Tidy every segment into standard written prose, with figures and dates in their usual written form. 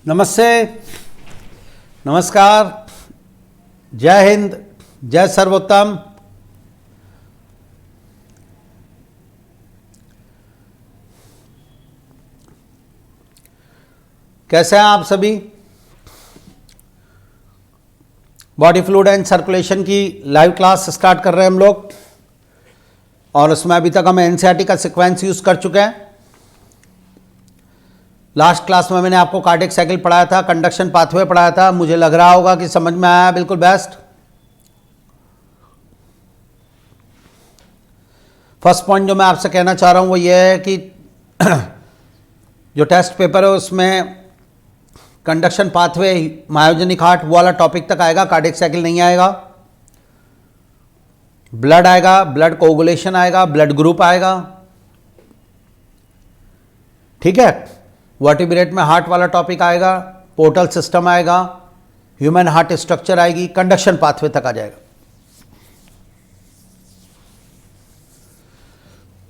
नमस्ते, नमस्कार, जय हिंद, जय सर्वोत्तम। कैसे हैं आप सभी? बॉडी फ्लूइड एंड सर्कुलेशन की लाइव क्लास स्टार्ट कर रहे हैं हम लोग, और उसमें अभी तक हम एनसीईआरटी का सीक्वेंस यूज कर चुके हैं। लास्ट क्लास में मैंने आपको कार्डियक साइकिल पढ़ाया था, कंडक्शन पाथवे पढ़ाया था। मुझे लग रहा होगा कि समझ में आया, बिल्कुल बेस्ट। फर्स्ट पॉइंट जो मैं आपसे कहना चाह रहा हूं वो ये है कि जो टेस्ट पेपर है उसमें कंडक्शन पाथवे, मायोजेनिक हार्ट वो वाला टॉपिक तक आएगा, कार्डियक साइकिल नहीं आएगा। ब्लड आएगा, ब्लड कोगुलेशन आएगा, ब्लड ग्रुप आएगा, ठीक है। वर्टिब्रेट में हार्ट वाला टॉपिक आएगा, पोर्टल सिस्टम आएगा, ह्यूमन हार्ट स्ट्रक्चर आएगी, कंडक्शन पाथवे तक आ जाएगा।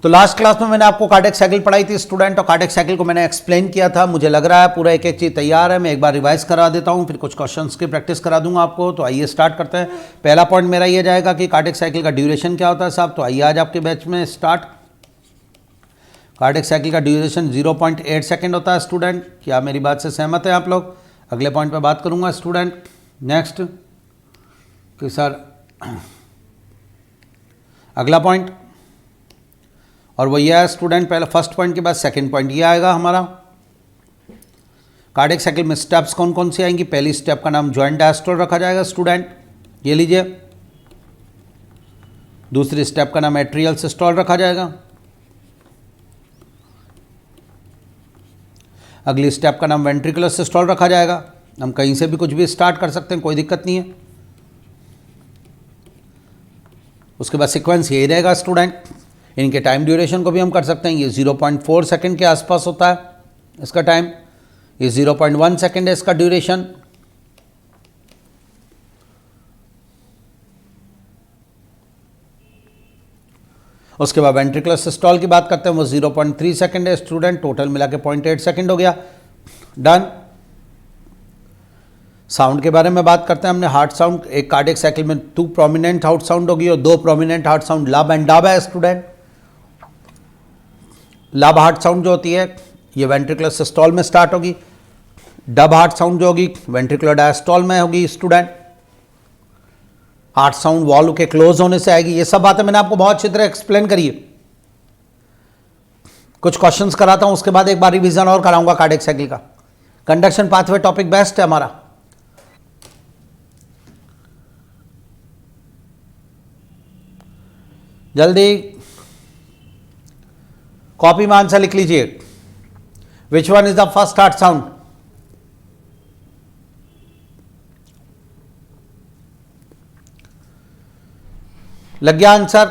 तो लास्ट क्लास में मैंने आपको कार्डियक साइकिल पढ़ाई थी स्टूडेंट, और कार्डियक साइकिल को मैंने एक्सप्लेन किया था। मुझे लग रहा है पूरा एक एक चीज तैयार है। मैं एक बार रिवाइज करा देता हूं, फिर कुछ क्वेश्चंस की प्रैक्टिस करा दूंगा आपको। तो आइए स्टार्ट करते हैं। पहला पॉइंट मेरा ये जाएगा कि कार्डियक साइकिल का ड्यूरेशन क्या होता है साहब। तो आइए आज आपके बैच में स्टार्ट। कार्डियक साइकिल का ड्यूरेशन 0.8 सेकेंड होता है स्टूडेंट। क्या मेरी बात से सहमत है आप लोग? अगले पॉइंट पे बात करूंगा स्टूडेंट। नेक्स्ट कि सर अगला पॉइंट, और वो ये है स्टूडेंट, पहले फर्स्ट पॉइंट के बाद सेकंड पॉइंट ये आएगा हमारा। कार्डियक साइकिल में स्टेप्स कौन कौन सी आएंगी। पहली स्टेप का नाम जॉइंट डायस्टोल रखा जाएगा स्टूडेंट, ये लीजिए। दूसरी स्टेप का नाम एट्रियल सिस्टोल रखा जाएगा। अगली स्टेप का नाम वेंट्रिकुलर सिस्टोल रखा जाएगा। हम कहीं से भी कुछ भी स्टार्ट कर सकते हैं, कोई दिक्कत नहीं है। उसके बाद सीक्वेंस यही रहेगा स्टूडेंट। इनके टाइम ड्यूरेशन को भी हम कर सकते हैं। ये 0.4 सेकेंड के आसपास होता है इसका टाइम, ये 0.1 सेकेंड है इसका ड्यूरेशन। उसके बाद वेंट्रिकुलर सिस्टोल की बात करते हैं, वो 0.3 सेकेंड है स्टूडेंट। टोटल मिला के 0.8 सेकेंड हो गया। डन। साउंड के बारे में बात करते हैं हमने। हार्ट साउंड, एक कार्डियक साइकिल में 2 प्रोमिनेंट हार्ट साउंड होगी और 2 प्रोमिनेंट हार्ट साउंड, लब एंड डब है स्टूडेंट। लब हार्ट साउंड जो होती है ये वेंट्रिकुलर सिस्टोल में स्टार्ट होगी। डब हार्ट साउंड जो होगी वेंट्रिकुलर डायस्टोल में होगी स्टूडेंट। हार्ट साउंड वॉल्व के क्लोज होने से आएगी। ये सब बातें मैंने आपको बहुत अच्छी तरह एक्सप्लेन करी है। कुछ क्वेश्चंस कराता हूं, उसके बाद एक बार रिवीजन और कराऊंगा कार्डियक साइकिल का। कंडक्शन पाथवे टॉपिक बेस्ट है हमारा। जल्दी कॉपी में आंसर लिख लीजिए। Which one is the first heart sound? लग गया answer?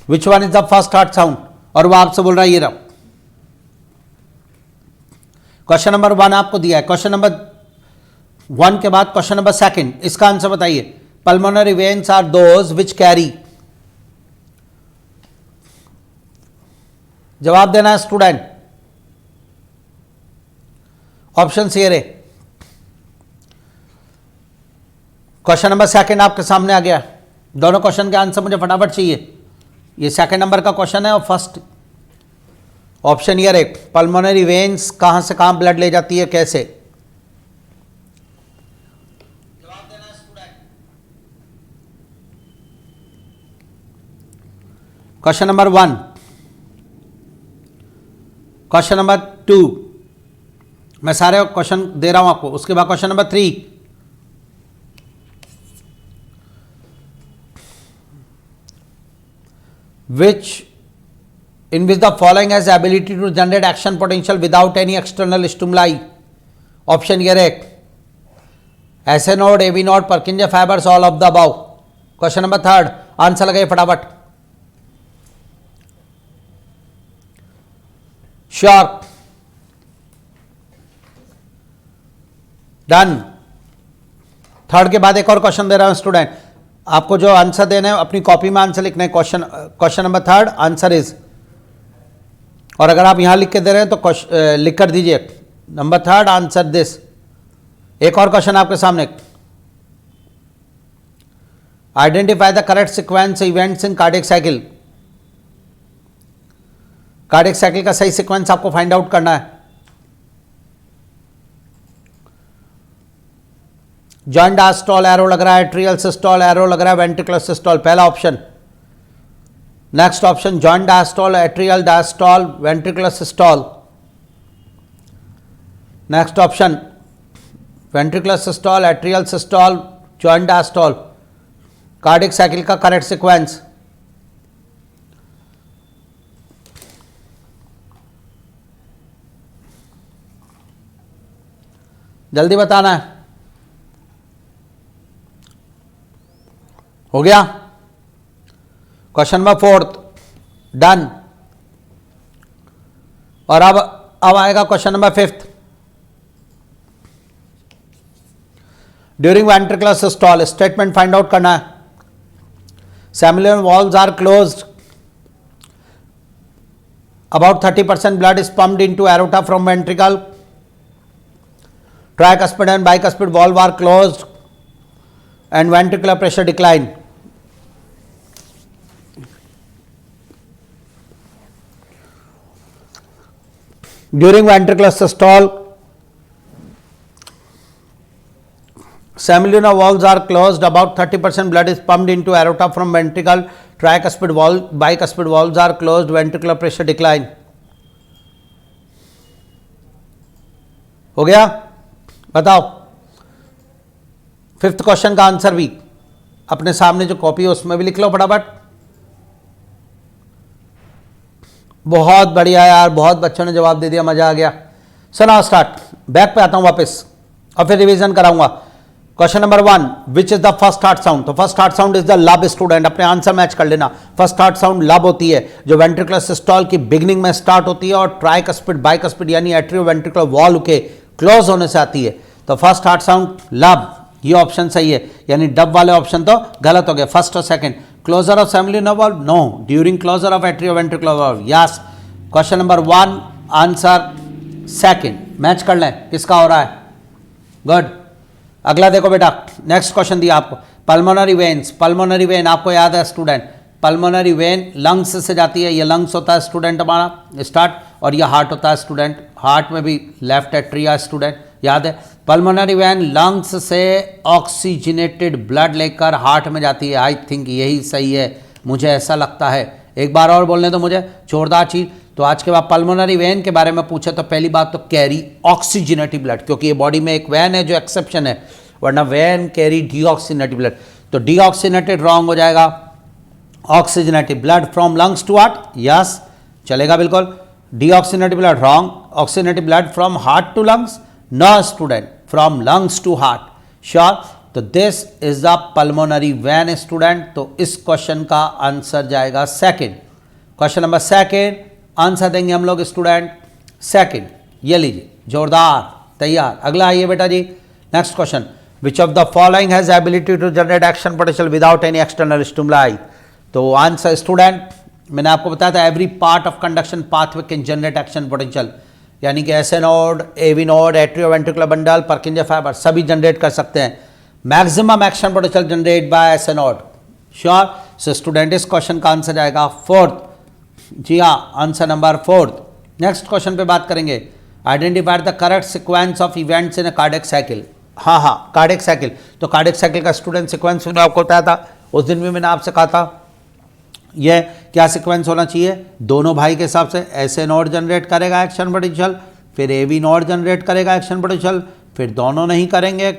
Which one is the first heart sound? और वो आपसे बोल रहा है ये रहा। क्वेश्चन नंबर 1 आपको दिया है। क्वेश्चन नंबर 1 के बाद क्वेश्चन नंबर 2, इसका आंसर बताइए। Pulmonary veins are those which carry. जवाब देना है स्टूडेंट। ऑप्शन सी है। क्वेश्चन नंबर 2 आपके सामने आ गया। दोनों क्वेश्चन के आंसर मुझे फटाफट चाहिए। ये 2 नंबर का क्वेश्चन है और फर्स्ट ऑप्शन ये है। पल्मोनरी वेन्स कहां से कहां ब्लड ले जाती है, कैसे? जवाब देना है student. Question number 1, question number 2, मैं सारे क्वेश्चन दे रहा हूं आपको। उसके बाद question number 3, in which the following has the ability to generate action potential without any external stimuli. Option ये है SA node, AV node, Purkinje fibers, all of the above. Question number 3, answer लगाइए फटाफट। Sure? Done. 3rd के बाद एक और question दे रहा हूं स्टूडेंट। आपको जो आंसर देना है अपनी कॉपी में आंसर लिखना है। क्वेश्चन नंबर 3 आंसर इज, और अगर आप यहां लिख के दे रहे हैं तो लिख कर दीजिए नंबर 3 आंसर दिस। एक और क्वेश्चन आपके सामने, identify the correct sequence events in cardiac cycle. Cardiac cycle का सही सीक्वेंस आपको फाइंड आउट करना है। जॉइंट डायस्टोल एरो लग रहा है, एट्रियल सिस्टोल एरो लग रहा है, वेंट्रिकुलर सिस्टोल, पहला option. Next option joint diastole, atrial diastole, ventricular systole. Next option ventricular systole, atrial systole, joint diastole. Cardiac cycle का करेक्ट सीक्वेंस, जल्दी बताना है। हो गया क्वेश्चन नंबर 4 डन। और अब आएगा question number 5। During ventricular systole statement find out करना है। Semilunar valves are closed, about 30% blood is pumped into aorta from ventricle, tricuspid and bicuspid valve are closed and ventricular pressure decline. During ventricular systole, semilunar valves are closed, about 30% blood is pumped into aorta from ventricle, tricuspid valve, bicuspid valves are closed, ventricular pressure decline. हो गया, बताओ। 5th question का answer भी अपने सामने जो copy है उसमें भी लिख लो फटाफट। बहुत बढ़िया यार, बहुत बच्चों ने जवाब दे दिया, मजा आ गया। सुनाओ स्टार्ट, बैक पे आता हूं वापस और फिर रिवीजन कराऊंगा। Question number 1, which is the first heart sound? तो first heart sound is the lub. Student अपने आंसर मैच कर लेना। फर्स्ट हार्ट साउंड लब होती है जो वेंट्रिकुलर सिस्टोल की बिगनिंग में स्टार्ट होती है और ट्राइकस्पिड बाइकस्पिड यानी एट्रियो वेंट्रिकुलर वॉल्व के क्लोज होने से आती है। तो फर्स्ट हार्ट साउंड लब, ये ऑप्शन सही है, यानी डब वाले ऑप्शन तो गलत हो गए, फर्स्ट और second. Closure of semilunar valve, no. During closure of atrio ventricular valve, yes. Question number 1 answer second, match कर लें किसका हो रहा है। गुड। अगला देखो बेटा, नेक्स्ट क्वेश्चन दिया आपको, पल्मोनरी वेन्स। पल्मोनरी वेन आपको याद है स्टूडेंट, पल्मोनरी वेन लंग्स से जाती है, ये लंग्स होता है स्टूडेंट हमारा स्टार्ट, और ये हार्ट होता है स्टूडेंट, हार्ट में भी लेफ्ट एट्रिया स्टूडेंट, याद है। पल्मोनरी वेन लंग्स से ऑक्सीजनेटेड ब्लड लेकर हार्ट में जाती है। आई थिंक यही सही है, मुझे ऐसा लगता है। एक बार और बोलने दो मुझे, जोरदार चीज। तो आज के बाद पल्मोनरी वेन के बारे में पूछे तो पहली बात तो कैरी ऑक्सीजनेटेड ब्लड, क्योंकि ये बॉडी में एक वेन है जो एक्सेप्शन है, वरना वेन कैरी डीऑक्सीजनेटेड ब्लड। तो डीऑक्सीजनेटेड रॉन्ग हो जाएगा, oxygenated blood from lungs to heart, yes चलेगा बिल्कुल। Deoxygenated blood wrong, oxygenated blood from heart to lungs, no student, from lungs to heart, sure. तो this is the pulmonary vein student. तो इस question का answer जाएगा second. Question number second answer देंगे हम लोग स्टूडेंट सेकंड, ये लीजिए, जोरदार, तैयार। अगला आइए बेटा जी, next question, which of the following has ability to generate action potential without any external stimuli? तो आंसर स्टूडेंट, मैंने आपको बताया था every part of conduction pathway can generate action potential, यानी कि SA node, AV node, atrioventricular bundle, Purkinje fibre सभी generate कर सकते हैं। Maximum action potential generate by SA node, sure. So student इस क्वेश्चन का आंसर जाएगा fourth, जी हाँ, आंसर नंबर 4। नेक्स्ट क्वेश्चन पे बात करेंगे, identify the correct sequence of events in a cardiac cycle. हाँ, कार्डियक साइकिल। तो कार्डियक साइकिल का स्टूडेंट सीक्वेंस मैंने आपको बताया था, उस दिन भी मैंने आपसे कहा था ये क्या सीक्वेंस होना चाहिए दोनों भाई के हिसाब से। एसए नोड जनरेट करेगा एक्शन पोटेंशियल, फिर एवी नोड जनरेट करेगा एक्शन पोटेंशियल, फिर दोनों नहीं करेंगे,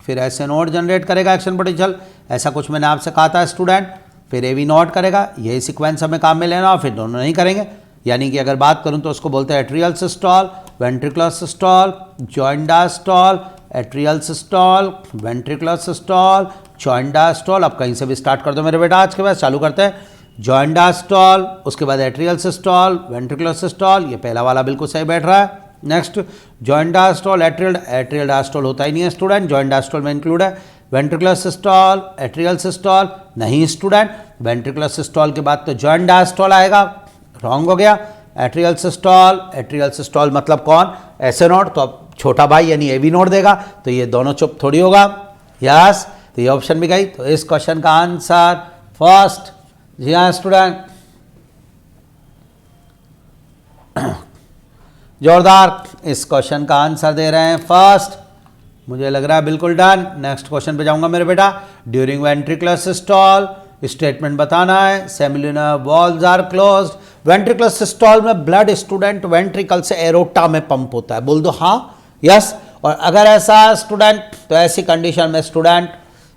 फिर एसए नोड जनरेट करेगा एक्शन पोटेंशियल, ऐसा कुछ मैंने आपसे कहा था स्टूडेंट, फिर एवी नोड करेगा, यही सीक्वेंस हमें काम में लेना, और फिर दोनों नहीं करेंगे। यानी कि अगर बात करूं तो उसको बोलते हैं atrial systole, ventricular systole, joint diastole, atrial systole, ventricular systole, joint diastole. अब कहीं से भी स्टार्ट कर दो मेरे बेटा, आज के बाद चालू करते हैं। जॉइंट डायस्टोल, उसके बाद एट्रियल सिस्टोल, वेंट्रिकुलर सिस्टोल, ये पहला वाला बिल्कुल सही बैठ रहा है। Next joint diastole, atrial diastole होता ही नहीं है स्टूडेंट, जॉइंट डायस्टोल में इंक्लूड है। वेंट्रिकुलर सिस्टोल, एट्रियल सिस्टोल, नहीं स्टूडेंट, वेंट्रिकुलर सिस्टोल के बाद तो जॉइंट डायस्टोल आएगा, रॉन्ग हो गया। एट्रियल सिस्टोल मतलब कौन, ऐसे नोड, तो अब छोटा भाई यानी एवी नोड देगा, तो ये दोनों चुप थोड़ी होगा, यस, तो ये ऑप्शन भी गई। तो इस क्वेश्चन का आंसर फर्स्ट, जी हाँ स्टूडेंट, जोरदार इस क्वेश्चन का आंसर दे रहे हैं फर्स्ट, मुझे लग रहा है बिल्कुल डन। नेक्स्ट क्वेश्चन पे जाऊंगा मेरे बेटा। ड्यूरिंग वेंट्रिकुलर सिस्टोल स्टेटमेंट बताना है, semilunar valves are closed. Ventricular systole में ब्लड स्टूडेंट वेंट्रिकल से एरोटा में पंप होता है, बोल दो हाँ, यस। और अगर ऐसा स्टूडेंट, तो ऐसी कंडीशन में स्टूडेंट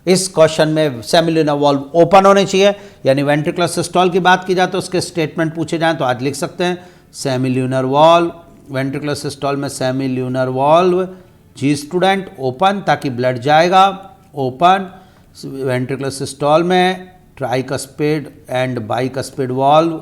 इस क्वेश्चन में सेमिल्यूनर वॉल्व ओपन होने चाहिए, यानी वेंट्रिकुलर सिस्टोल की बात की जाए तो उसके स्टेटमेंट पूछे जाएं तो आज लिख सकते हैं सेमिल्यूनर वॉल्व, वेंट्रिकुलर सिस्टोल में सेमिल्यूनर वॉल्व जी स्टूडेंट ओपन, ताकि ब्लड जाएगा, ओपन। वेंट्रिकुलर सिस्टोल में tricuspid and bicuspid valve,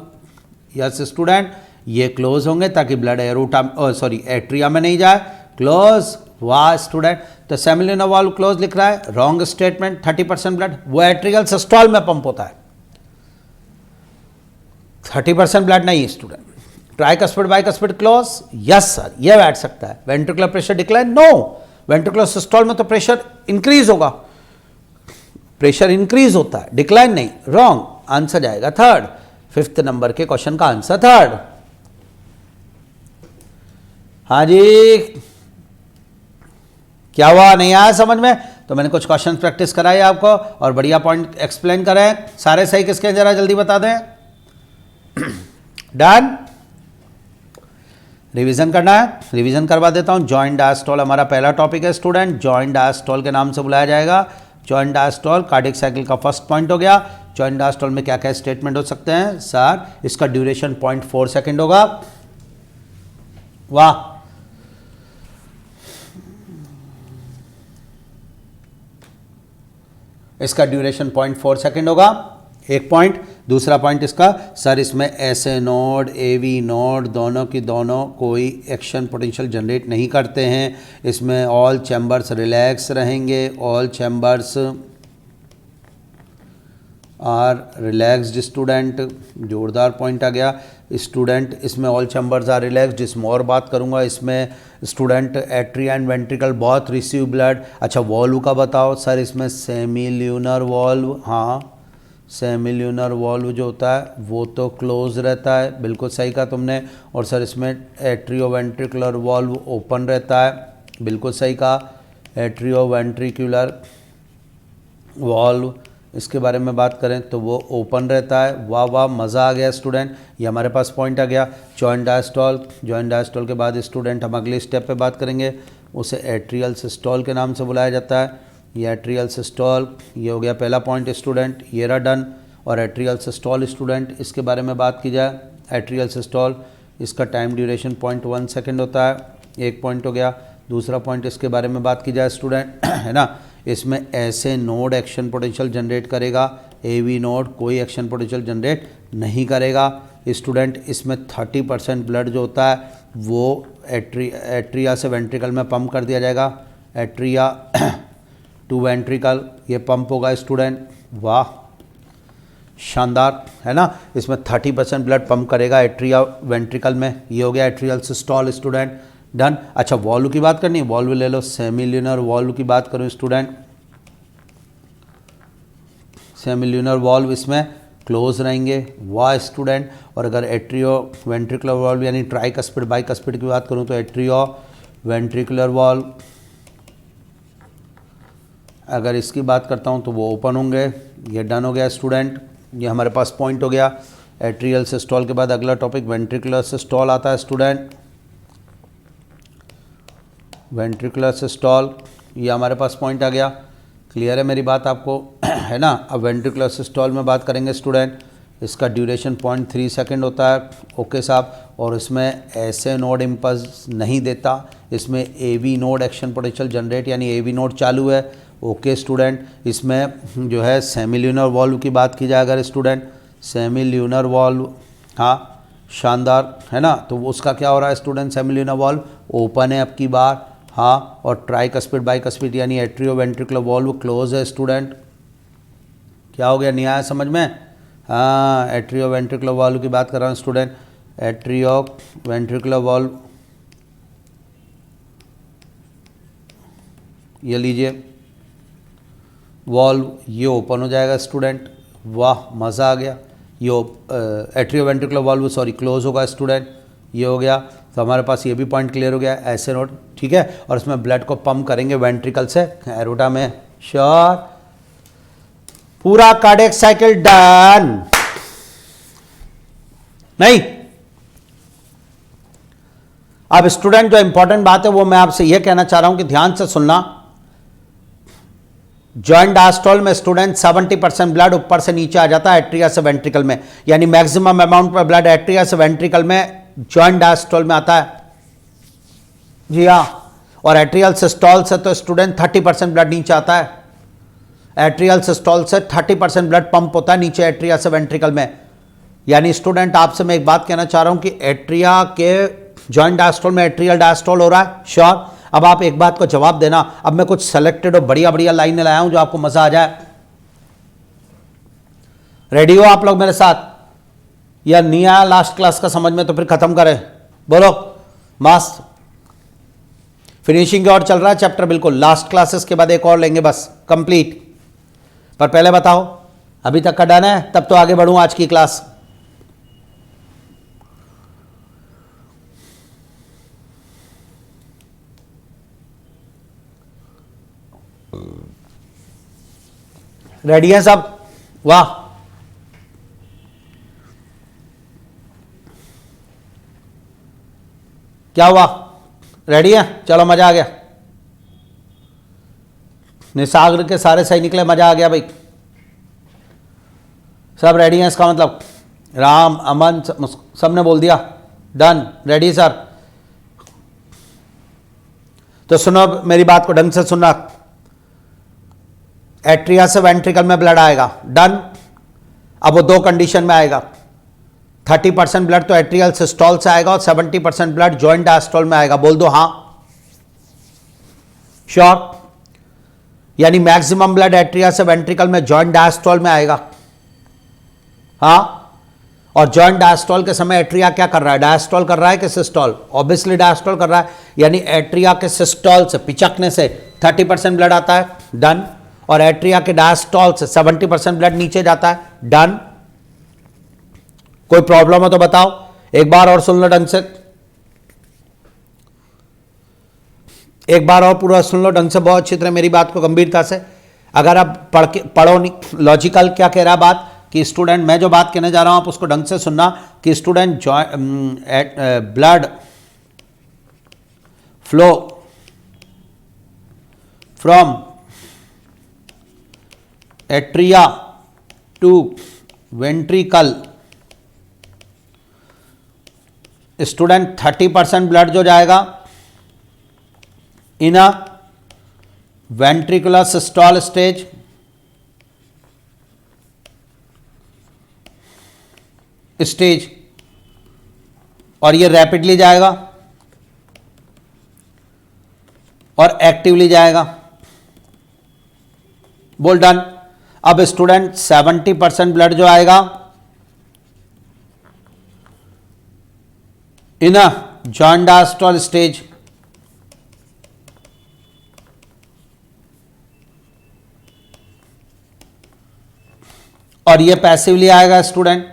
yes student, ये क्लोज होंगे ताकि ब्लड एट्रिया में नहीं जाए, क्लोज, वाह स्टूडेंट। तो सेमिल्यूनर वॉल्व क्लोज लिख रहा है, रॉन्ग स्टेटमेंट, 30% ब्लड, वो एट्रियल सिस्टोल में पंप होता है, 30% ब्लड नहीं student. Tricuspid bicuspid close, yes sir, ये बैठ सकता है। Ventricular pressure decline, no, ventricular systole में तो प्रेशर इंक्रीज होगा, प्रेशर इंक्रीज होता है, डिक्लाइन नहीं, रॉन्ग, आंसर जाएगा थर्ड। 5th नंबर के क्वेश्चन का आंसर थर्ड। हाँ जी, क्या हुआ, नहीं आया समझ में? तो मैंने कुछ क्वेश्चन प्रैक्टिस कराए आपको और बढ़िया पॉइंट एक्सप्लेन करे, सारे सही किसके, जरा जल्दी बता दें। डन, रिवीजन करना है, रिवीजन करवा देता हूं। जॉइंट डायस्टोल हमारा पहला टॉपिक है स्टूडेंट, जॉइंट डायस्टोल के नाम से बुलाया जाएगा। जॉइंट डायस्टोल कार्डियक साइकिल का फर्स्ट पॉइंट हो गया। जॉइंट डायस्टोल में क्या क्या स्टेटमेंट हो सकते हैं सर? इसका ड्यूरेशन 0.4 सेकेंड होगा, वाह, इसका ड्यूरेशन 0.4 सेकेंड होगा, एक पॉइंट। दूसरा पॉइंट इसका सर, इसमें ऐसे नोड एवी नोड दोनों की दोनों कोई एक्शन पोटेंशियल जनरेट नहीं करते हैं, इसमें ऑल चैम्बर्स रिलैक्स रहेंगे, all chambers are relaxed student, जोरदार पॉइंट आ गया स्टूडेंट। इसमें ऑल चैम्बर्स आर रिलैक्स्ड, जिसमें और बात करूंगा, इसमें स्टूडेंट एट्रिया एंड वेंट्रिकल बहुत रिसीव ब्लड। अच्छा वॉल्व का बताओ सर, इसमें सेमील्यूनर वॉल्व, हाँ सेमील्यूनर वॉल्व जो होता है वो तो क्लोज रहता है, बिल्कुल सही कहा तुमने। और सर इसमें एट्रियो वेंट्रिकुलर वॉल्व ओपन रहता है, बिल्कुल सही कहा, एट्रियो वेंट्रिकुलर वॉल्व इसके बारे में बात करें तो वो ओपन रहता है, वाह वाह, मज़ा आ गया स्टूडेंट, ये हमारे पास पॉइंट आ गया। जॉइंट डायस्टोल, जॉइंट डायस्टोल के बाद स्टूडेंट हम अगले स्टेप पे बात करेंगे, उसे एट्रियल सिस्टोल के नाम से बुलाया जाता है। ये एट्रियल सिस्टोल, ये हो गया पहला पॉइंट स्टूडेंट, ये रहा डन। और एट्रियल सिस्टोल स्टूडेंट, इसके बारे में बात की जाए, एट्रियल सिस्टोल इसका टाइम ड्यूरेशन 0.1 सेकेंड होता है, एक पॉइंट हो गया। दूसरा पॉइंट इसके बारे में बात की जाए स्टूडेंट, है ना, इसमें ऐसे नोड एक्शन पोटेंशियल जनरेट करेगा, एवी नोड कोई एक्शन पोटेंशियल जनरेट नहीं करेगा स्टूडेंट। इसमें 30% ब्लड जो होता है वो एट्रिया से वेंट्रिकल में पंप कर दिया जाएगा, एट्रिया टू वेंट्रिकल ये पंप होगा स्टूडेंट, वाह शानदार, है ना। इसमें 30% ब्लड पंप करेगा एट्रिया वेंट्रिकल में, ये हो गया एट्रियल सिस्टोल स्टूडेंट, डन। अच्छा वॉल्व की बात करनी है, वॉल्व ले लो, सेमील्यूनर वॉल्व की बात करूं स्टूडेंट, सेमील्यूनर वॉल्व इसमें क्लोज रहेंगे, वाह स्टूडेंट। और अगर एट्रियो वेंट्रिकुलर वॉल्व यानी ट्राइकस्पिड बाइकस्पिड की बात करूं तो एट्रियो वेंट्रिकुलर वॉल्व, अगर इसकी बात करता हूं तो वो ओपन होंगे, ये डन हो गया स्टूडेंट, ये हमारे पास पॉइंट हो गया। एट्रियल सिस्टोल के बाद अगला टॉपिक वेंट्रिकुलर सिस्टोल आता है स्टूडेंट, वेंट्रिकुलर सिस्टोल, ये हमारे पास पॉइंट आ गया, क्लियर है मेरी बात आपको, है ना। अब वेंट्रिकुलर सिस्टोल में बात करेंगे स्टूडेंट, इसका ड्यूरेशन 0.3 सेकेंड होता है, ओके साहब। और इसमें ऐसे नोड इम्पल्स नहीं देता, इसमें AV node action potential generate यानी एवी नोड चालू है, ओके स्टूडेंट। इसमें जो है सेमील्यूनर वॉल्व की बात की जाए अगर स्टूडेंट, सेमील्यूनर वॉल्व, हाँ शानदार, है ना। तो उसका क्या हो रहा है स्टूडेंट, सेमील्यूनर वॉल्व ओपन है अब की बार, हाँ, और ट्राइकस्पिड बाइकस्पिड यानी एट्रियोवेंट्रिकुलर वॉल्व क्लोज है स्टूडेंट। क्या हो गया, नहीं आया समझ में? हाँ, एट्रियोवेंट्रिकुलर वॉल्व की बात कर रहा हूँ स्टूडेंट। एट्रियोवेंट्रिकुलर वॉल्व, ये लीजिए वॉल्व, ये ओपन हो जाएगा स्टूडेंट। वाह, मज़ा आ गया। ये एट्रियोवेंट्रिकुलर वॉल्व सॉरी क्लोज होगा स्टूडेंट, ये हो गया। तो हमारे पास ये भी पॉइंट क्लियर हो गया, ऐसे नोट, ठीक है। और इसमें ब्लड को पंप करेंगे वेंट्रिकल से एरोटा में, श्योर। पूरा कार्डियक साइकिल डन। नहीं, अब स्टूडेंट जो इंपॉर्टेंट बात है वो मैं आपसे ये कहना चाह रहा हूं कि ध्यान से सुनना। जॉइंट डायस्टोल में स्टूडेंट 70% ब्लड ऊपर से नीचे आ जाता है एट्रिया से वेंट्रिकल में, यानी मैक्सिमम अमाउंट पर ब्लड एट्रिया से वेंट्रिकल में जॉइंट डायस्टोल में आता है। जी हाँ, और एट्रियल सिस्टोल से तो स्टूडेंट 30% ब्लड नीचे आता है। एट्रियल सिस्टोल से 30% ब्लड पंप होता है नीचे एट्रिया से वेंट्रिकल में। यानी स्टूडेंट आपसे मैं एक बात कहना चाह रहा हूं कि एट्रिया के जॉइंट डायस्टोल में एट्रियल डायस्टोल हो रहा है, श्योर। अब आप एक बात को जवाब देना। अब मैं कुछ सेलेक्टेड और बढ़िया बढ़िया लाइनें लाया हूं जो आपको मजा आ जाए। रेडी हो आप लोग मेरे साथ, या नहीं आया लास्ट क्लास का समझ में तो फिर खत्म करें। बोलो, मस्त। फिनिशिंग की ओर चल रहा है चैप्टर, बिल्कुल। लास्ट क्लासेस के बाद एक और लेंगे बस, कंप्लीट। पर पहले बताओ, अभी तक का डन है? तब तो आगे बढ़ूं आज की क्लास। रेडी है सब? वाह, क्या हुआ, रेडी है? चलो, मजा आ गया। निसाग्र के सारे सही निकले, मजा आ गया भाई। सब रेडी हैं, इसका मतलब राम, अमन, सबने बोल दिया डन, रेडी सर। तो सुनो मेरी बात को ढंग से सुनना। एट्रिया से वेंट्रिकल में ब्लड आएगा, डन। अब वो दो कंडीशन में आएगा। 30% ब्लड तो एट्रियल सिस्टोल से आएगा और 70% ब्लड जॉइंट डायस्टोल में आएगा। बोल दो हाँ, श्योर। यानी मैक्सिमम ब्लड एट्रिया से वेंट्रिकल में जॉइंट डायस्टोल में आएगा, हाँ। और जॉइंट डायस्टोल के समय एट्रिया क्या कर रहा है? डायस्टोल कर रहा है कि सिस्टोल? ऑब्वियसली डायस्टोल कर रहा है, यानी एट्रिया के सिस्टोल से, पिचकने से 30% ब्लड आता है, डन। और एट्रिया के डायस्टोल से 70% ब्लड नीचे जाता है, डन। कोई प्रॉब्लम हो तो बताओ, एक बार और सुन लो ढंग से, एक बार और पूरा सुन लो ढंग से, बहुत अच्छी तरह मेरी बात को गंभीरता से। अगर आप पढ़ो नहीं, लॉजिकल क्या कह रहा है बात, कि स्टूडेंट मैं जो बात कहने जा रहा हूं आप उसको ढंग से सुनना, कि student blood flow from atria to ventricle, student 30% blood जो जाएगा in a ventricular systole stage, और ये रैपिडली जाएगा और एक्टिवली जाएगा। बोल डन। अब स्टूडेंट 70% ब्लड जो आएगा इन अ जॉइंट डायस्टोल स्टेज, और ये पैसिवली आएगा स्टूडेंट,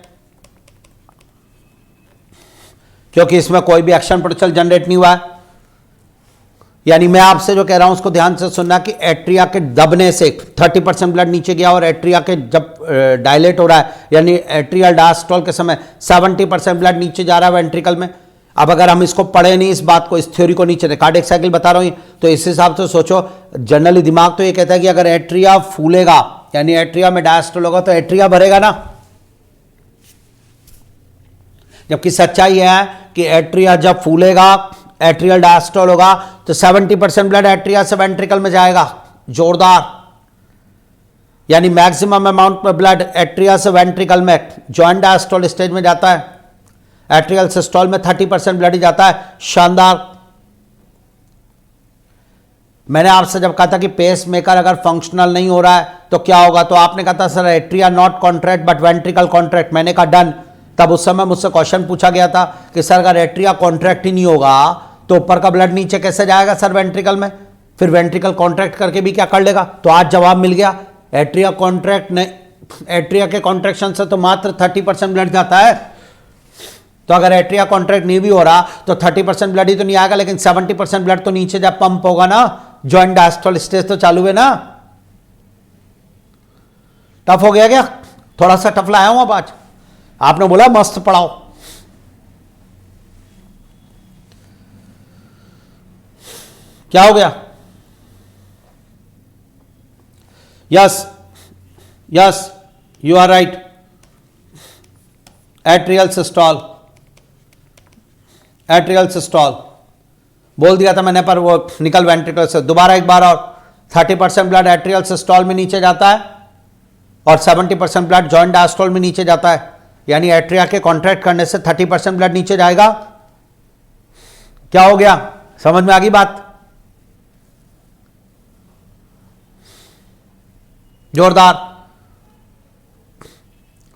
क्योंकि इसमें कोई भी एक्शन पोटेंशियल जनरेट नहीं हुआ है। यानी मैं आपसे जो कह रहा हूं उसको ध्यान से सुनना कि एट्रिया के दबने से 30% ब्लड नीचे गया, और एट्रिया के जब डायलेट हो रहा है, यानी एट्रियल डायस्टोल के समय 70% ब्लड नीचे जा रहा है वेंट्रिकल में। अब अगर हम इसको पढ़े नहीं, इस बात को, इस थ्योरी को नीचे, कार्डियक साइकिल बता रहा हूं, तो इस हिसाब से सोचो। जनरली दिमाग तो ये कहता है कि अगर एट्रिया फूलेगा, यानी एट्रिया में डायस्टोल होगा, तो एट्रिया भरेगा ना। जबकि सच्चाई है कि एट्रिया जब फूलेगा, एट्रियल डायस्टोल होगा, तो 70% ब्लड एट्रिया से वेंट्रिकल में जाएगा, जोरदार। यानी मैक्सिमम अमाउंट में ब्लड एट्रिया से वेंट्रिकल में जॉइंट डायस्टोल स्टेज में जाता है, एट्रियल सिस्टोल में 30% ब्लड ही जाता है, शानदार। मैंने आपसे जब कहा था कि पेस मेकर अगर फंक्शनल नहीं हो रहा है तो क्या होगा, तो आपने कहा था sir atria not contract but ventricle contract. मैंने कहा डन। तब उस समय मुझसे क्वेश्चन पूछा गया था कि सर अगर एट्रिया कॉन्ट्रैक्ट ही नहीं होगा तो ऊपर का ब्लड नीचे कैसे जाएगा सर वेंट्रिकल में, फिर वेंट्रिकल कॉन्ट्रैक्ट करके भी क्या कर लेगा। तो आज जवाब मिल गया, एट्रिया कॉन्ट्रैक्ट नहीं, एट्रिया के कॉन्ट्रैक्शन से तो मात्र 30% ब्लड जाता है। तो अगर एट्रिया कॉन्ट्रैक्ट नहीं भी हो रहा तो 30% ब्लड ही तो नहीं आएगा, लेकिन 70% ब्लड तो नीचे जब पंप होगा ना, जॉइंट डायस्टोल स्टेज तो चालू है ना। टफ हो गया क्या? थोड़ा सा टफ लाया हूं अब आज। आपने बोला मस्त पढ़ाओ। क्या हो गया? Yes yes you are right, atrial systole, atrial systole बोल दिया था मैंने, पर वो निकल वेंट्रिकल से। दोबारा एक बार और, 30% ब्लड एट्रियल सिस्टोल में नीचे जाता है और 70% ब्लड जॉइंट डायस्टोल में नीचे जाता है। यानी एट्रिया के कॉन्ट्रैक्ट करने से 30% ब्लड नीचे जाएगा। क्या हो गया? समझ में आ गई बात? जोरदार।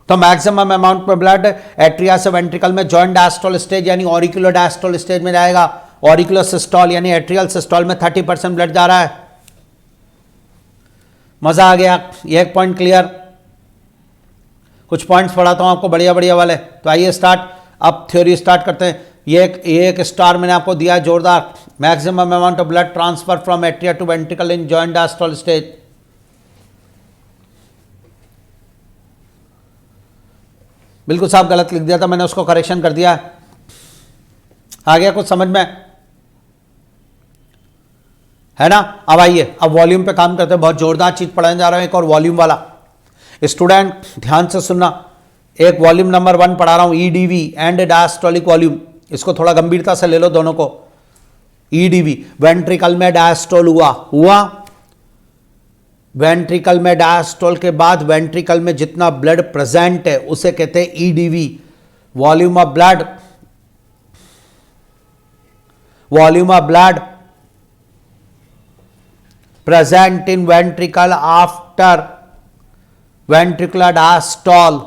तो मैक्सिमम अमाउंट में ब्लड एट्रिया से वेंट्रिकल में जॉइंट डायस्टोल स्टेज यानी ऑरिकुलर डायस्टोल स्टेज में जाएगा। ऑरिकुलर सिस्टोल यानी एट्रियल सिस्टोल में 30% ब्लड जा रहा है। मजा आ गया? ये एक पॉइंट क्लियर। कुछ पॉइंट्स पढ़ाता हूं आपको बढ़िया बढ़िया वाले। तो आइए स्टार्ट, अब थ्योरी स्टार्ट करते हैं। ये एक स्टार मैंने आपको दिया है जोरदार। Maximum amount of blood transfer from atria to ventricle in joint diastole stage. बिल्कुल साहब गलत लिख दिया था मैंने, उसको करेक्शन कर दिया। आ गया कुछ समझ में? है ना? अब आइए, अब वॉल्यूम पे काम करते हैं। बहुत जोरदार चीज पढ़ाने जा रहा हूं, एक और वॉल्यूम वाला। स्टूडेंट ध्यान से सुनना, एक वॉल्यूम नंबर 1 पढ़ा रहा हूं, ईडीवी एंड डायस्टोलिक वॉल्यूम। इसको थोड़ा गंभीरता से ले लो दोनों को। ईडीवी, वेंट्रिकल में डायस्टोल हुआ, वेंट्रिकल में डायस्टोल के बाद वेंट्रिकल में जितना ब्लड प्रेजेंट है उसे कहते हैं EDV, volume of blood, volume of blood present in ventricle after ventricular diastole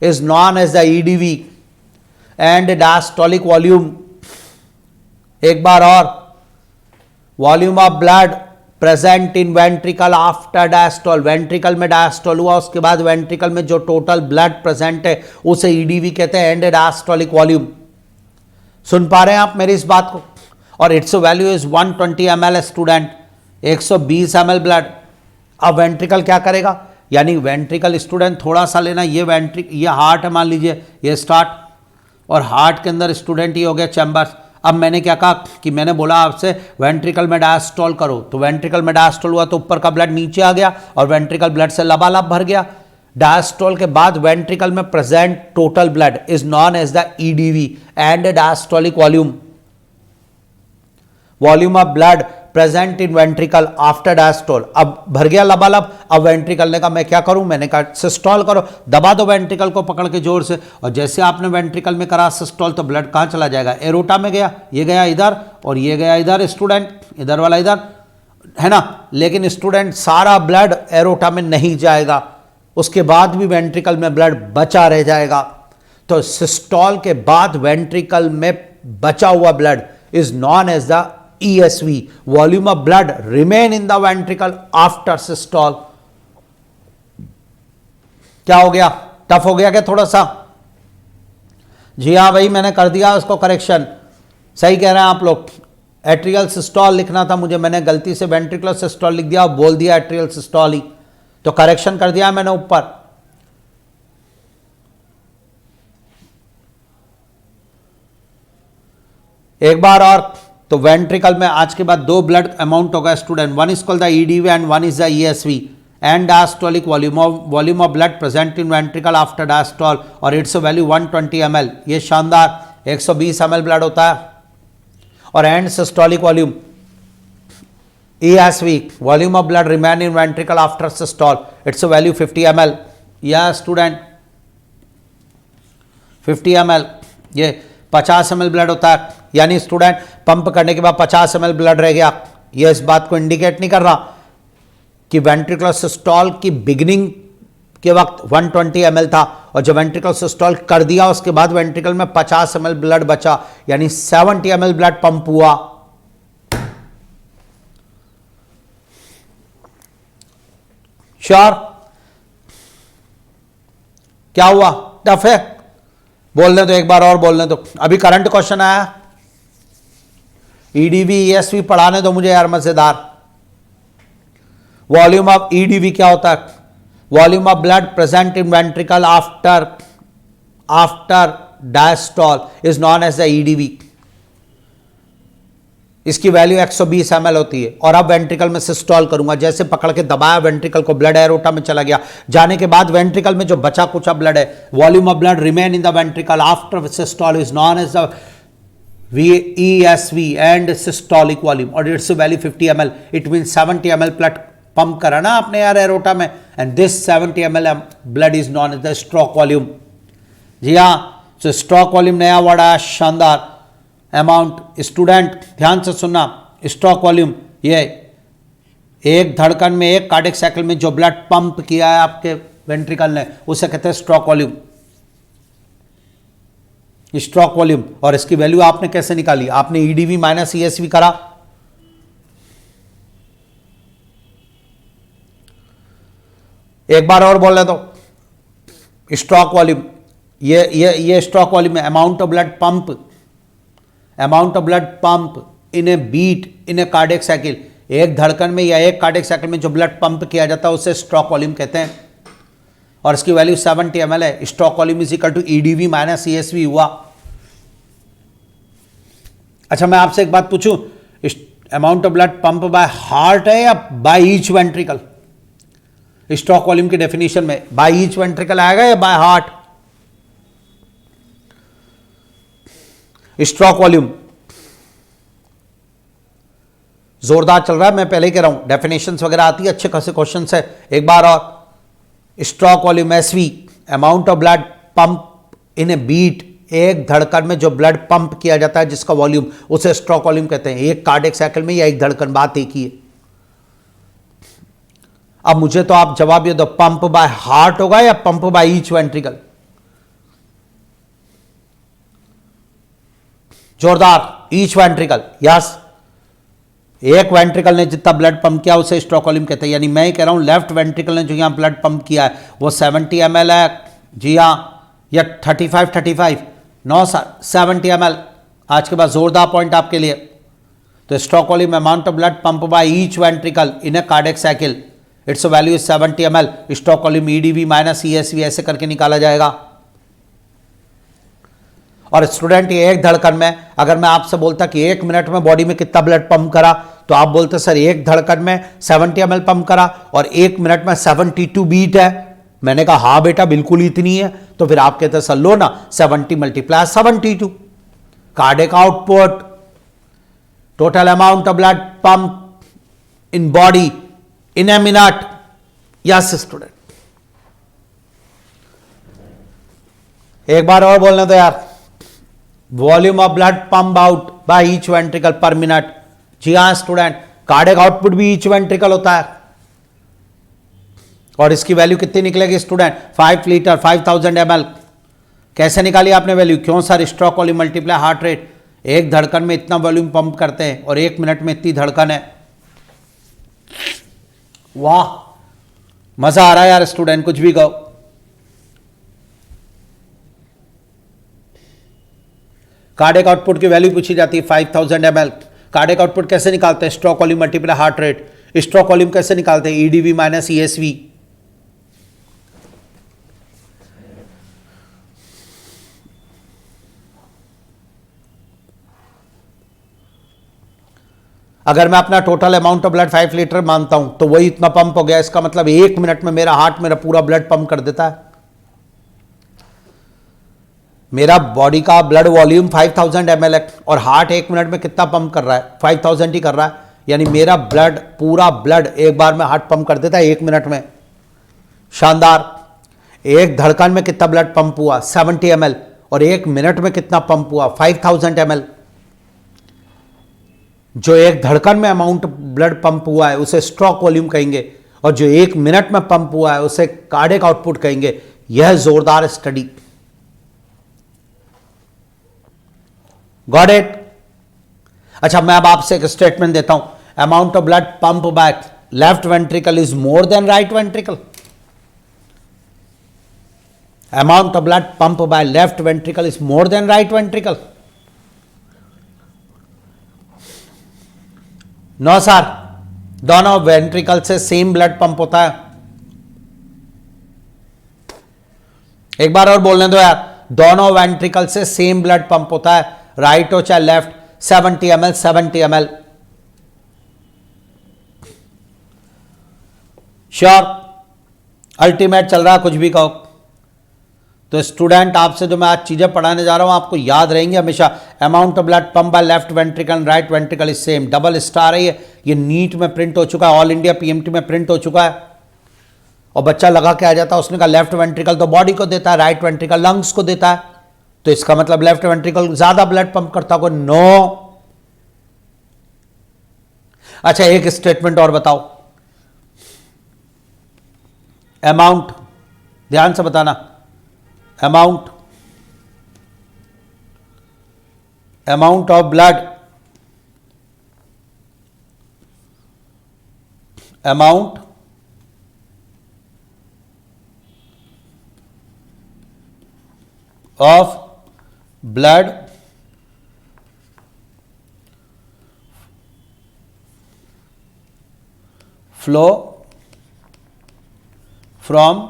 is known as the EDV and diastolic volume। एक बार और, volume of blood present in ventricle after diastole, ventricle में diastole हुआ उसके बाद ventricle में जो total blood present है उसे ईडीवी कहते हैं, एंड डायस्टोलिक वॉल्यूम। सुन पा रहे हैं आप मेरी इस बात को? और its value is 120 ml student, 120 ml blood. अब वेंट्रिकल क्या करेगा? यानी वेंट्रिकल स्टूडेंट थोड़ा सा लेना, ये हार्ट है मान लीजिए, ये स्टार्ट, और हार्ट के अंदर स्टूडेंट ये हो गया चैम्बर। अब मैंने क्या कहा कि मैंने बोला आपसे वेंट्रिकल में डायस्टोल करो, तो वेंट्रिकल में डायस्टोल हुआ तो ऊपर का ब्लड नीचे आ गया और वेंट्रिकल ब्लड से लबालब भर गया। डायस्टोल के बाद वेंट्रिकल में present total blood is known as the EDV end diastolic volume, volume of blood present in ventricle after diastole. अब भर गया लबालब। अब वेंट्रिकल ने कहा मैं क्या करूं? मैंने कहा सिस्टोल करो, दबा दो वेंट्रिकल को पकड़ के जोर से, और जैसे आपने वेंट्रिकल में करा सिस्टोल तो ब्लड कहां चला जाएगा? एरोटा में गया, ये गया इधर और ये गया इधर, स्टूडेंट इधर वाला इधर, है ना। लेकिन स्टूडेंट सारा ब्लड एरोटा में नहीं जाएगा, उसके बाद भी वेंट्रिकल में ब्लड बचा रह जाएगा। तो सिस्टोल के बाद वेंट्रिकल में बचा हुआ blood is known as the ESV, volume of blood remain in the ventricle after systole। क्या हो गया? टफ हो गया क्या थोड़ा सा? जी हाँ भाई, मैंने कर दिया उसको करेक्शन। सही कह रहे हैं आप लोग। एट्रियल सिस्टोल लिखना था मुझे, मैंने गलती से वेंट्रिकुलर सिस्टोल लिख दिया और बोल दिया एट्रियल सिस्टोल ही, तो करेक्शन कर दिया मैंने ऊपर। एक बार और, तो वेंट्रिकल में आज के बाद 2 ब्लड अमाउंट होगा student, one is called the EDV and one is the ESV and diastolic volume of blood present in ventricle after diastole, और इट्स वैल्यू 120 ml। ये शानदार 120 ml ब्लड होता है। और and systolic volume ESV, volume of blood remain in ventricle after systole, it's value 50 ml। या student 50 ml, ये 50 ml blood होता है। यानी स्टूडेंट पंप करने के बाद 50 ml ब्लड रह गया, यह इस बात को इंडिकेट नहीं कर रहा कि वेंट्रिकुलर सिस्टोल की बिगिनिंग के वक्त 120 ml था और जब वेंट्रिकल सिस्टोल कर दिया उसके बाद वेंट्रिकल में 50 ml ब्लड बचा, यानी 70 ml ब्लड पंप हुआ। श्योर? क्या हुआ? टफ है? बोलने तो एक बार और बोलने तो। अभी करंट क्वेश्चन आया, ईडीवी ईएसवी पढ़ाने दो मुझे यार मजेदार। वॉल्यूम ऑफ ईडीवी क्या होता है? Volume of blood present in ventricle after diastole is known as the EDV. इसकी वैल्यू 120 ml होती है। और अब वेंट्रिकल में सिस्टोल करूंगा, जैसे पकड़ के दबाया वेंट्रिकल को, ब्लड एरोटा में चला गया, जाने के बाद वेंट्रिकल में जो बचा कुचा ब्लड है, volume of blood remain in the ventricle after systole is known as the VESV end systolic volume और its value 50 ml। It mean 70 ml blood pump करा ना आपने यार एरोटा में, and this 70 ml blood is known as the stroke volume. जी हाँ, तो stroke volume नया वर्ड आया, शानदार। अमाउंट, स्टूडेंट ध्यान से सुनना, स्ट्रोक वॉल्यूम ये एक धड़कन में, एक कार्डियक साइकिल में जो ब्लड पंप किया है आपके वेंट्रिकल ने, उसे कहते हैं स्ट्रोक वॉल्यूम, स्ट्रोक वॉल्यूम। और इसकी वैल्यू आपने कैसे निकाली? आपने ईडीवी माइनस ईएसवी करा, एक बार और बोल रहे तो स्ट्रोक वॉल्यूम, ये स्ट्रोक वॉल्यूम है, amount of blood pump, amount of blood pump in a beat in a cardiac cycle. एक धड़कन में या एक कार्डियक साइकिल में जो ब्लड पंप किया जाता है उसे स्ट्रोक वॉल्यूम कहते हैं। और इसकी वैल्यू 70 ml है। Stroke volume is equal to EDV minus ESV हुआ। अच्छा, मैं आपसे एक बात पूछूं, amount of blood pump by heart है या by each ventricle? Stroke volume की डेफिनेशन में बाय ईच वेंट्रिकल आएगा या बाय हार्ट? स्ट्रोक वॉल्यूम जोरदार चल रहा है, मैं पहले ही कह रहा हूं, डेफिनेशंस वगैरह आती है, अच्छे खासे क्वेश्चन है। एक बार और, stroke volume SV, amount of blood pump in a beat, एक धड़कन में जो ब्लड पंप किया जाता है जिसका वॉल्यूम, उसे स्ट्रोक वॉल्यूम कहते हैं। एक कार्डियक साइकिल में या एक धड़कन, बात एक ही है। अब मुझे तो आप जवाब ये दो, पंप बाय हार्ट होगा या पंप बाय ईच वेंट्रिकल? जोरदार, ईच वेंट्रिकल, यस। एक वेंट्रिकल ने जितना ब्लड पंप किया उसे स्ट्रोक वॉल्यूम कहते हैं। यानी मैं ही कह रहा हूं लेफ्ट वेंट्रिकल ने जो यहां ब्लड पंप किया है वो 70 ml है, जी हां, या 35 नो सर, 70 ml। आज के बाद जोरदार पॉइंट आपके लिए। तो stroke volume amount of blood pump by each ventricle in a cardiac cycle, it's value is 70 ml। Stroke volume EDV minus ESV ऐसे करके निकाला जाएगा। और स्टूडेंट, ये एक धड़कन में, अगर मैं आपसे बोलता कि एक मिनट में बॉडी में कितना ब्लड पंप करा, तो आप बोलते सर एक धड़कन में 70 ml पंप करा और एक मिनट में 72 बीट है। मैंने कहा हाँ बेटा बिल्कुल इतनी है। तो फिर आप कहते सर लो ना, 70 × 72, cardiac output, total amount of blood pump in body in a minute. Yes student, एक बार और बोलने दो यार, volume of blood pump out by each ventricle per minute. जी हां स्टूडेंट, कार्डियक आउटपुट भी ईच वेंट्रिकल होता है। और इसकी वैल्यू कितनी निकलेगी स्टूडेंट? 5 litre 5000 ml। कैसे निकाली आपने वैल्यू? क्यों sir? Stroke volume multiply heart rate. एक धड़कन में इतना वॉल्यूम पंप करते हैं और एक मिनट में इतनी धड़कन है। वाह, मजा आ रहा है यार स्टूडेंट, कुछ भी कहो। कार्डियक आउटपुट की वैल्यू पूछी जाती है 5000 ml। कार्डियक आउटपुट कैसे निकालते हैं? Stroke volume multiply heart rate. Stroke volume कैसे निकालते हैं? EDV minus ESV. अगर मैं अपना total amount of blood 5 litre मानता हूं तो वही इतना पंप हो गया। इसका मतलब एक मिनट में मेरा हार्ट मेरा पूरा ब्लड पंप कर देता है। मेरा बॉडी का ब्लड वॉल्यूम 5000 ml है और हार्ट एक मिनट में कितना पंप कर रहा है? 5000 ही कर रहा है। यानी मेरा ब्लड, पूरा ब्लड एक बार में हार्ट पंप कर देता है एक मिनट में। शानदार। एक धड़कन में कितना ब्लड पंप हुआ? 70 ml। और एक मिनट में कितना पंप हुआ? 5000 ml। जो एक धड़कन में अमाउंट ब्लड पंप हुआ है उसे स्ट्रोक वॉल्यूम कहेंगे, और जो 1 मिनट में पंप हुआ है उसे कार्डियक आउटपुट कहेंगे। यह जोरदार स्टडी। Got it? अच्छा, मैं अब आपसे एक स्टेटमेंट देता हूं, amount of blood pump back left ventricle is more than right ventricle. Amount of blood pump by left ventricle is more than right ventricle. No sir, दोनों वेंट्रिकल से same blood pump होता है। एक बार और बोलने दो यार, दोनों वेंट्रिकल से सेम ब्लड पंप होता है, राइट हो चाहे left. 70 ml 70 ml। Sure? Ultimate चल रहा है, कुछ भी कहो। तो स्टूडेंट, आपसे जो मैं आज चीजें पढ़ाने जा रहा हूं आपको याद रहेंगे हमेशा। Amount of blood pump by left ventricle right ventricle is same. Double star है ये नीट में प्रिंट हो चुका है, ऑल इंडिया पीएमटी में प्रिंट हो चुका है। और बच्चा लगा के आ जाता है, उसने कहा लेफ्ट वेंट्रिकल तो बॉडी को देता है, राइट वेंट्रिकल लंग्स को देता है, तो इसका मतलब लेफ्ट वेंट्रिकल ज्यादा ब्लड पंप करता होगा। नो। अच्छा, एक स्टेटमेंट और बताओ। अमाउंट, ध्यान से बताना, amount of blood, amount of blood flow from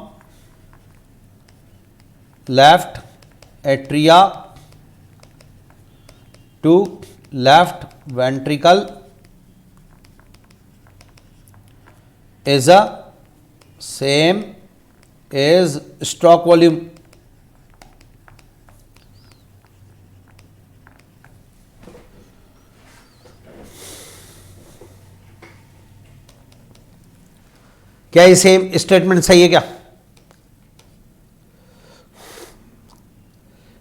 left atria to left ventricle is a same as stroke volume। क्या ये सेम स्टेटमेंट सही है क्या?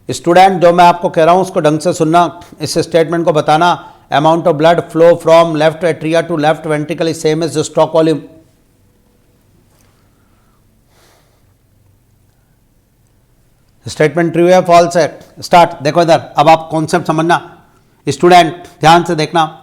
स्टूडेंट, जो मैं आपको कह रहा हूं उसको ढंग से सुनना, इस स्टेटमेंट को बताना। Amount of blood flow from left atria to left ventricle is same as stroke volume. Statement true है फॉल्स है? स्टार्ट। देखो इधर, अब आप कॉन्सेप्ट समझना। स्टूडेंट ध्यान से देखना,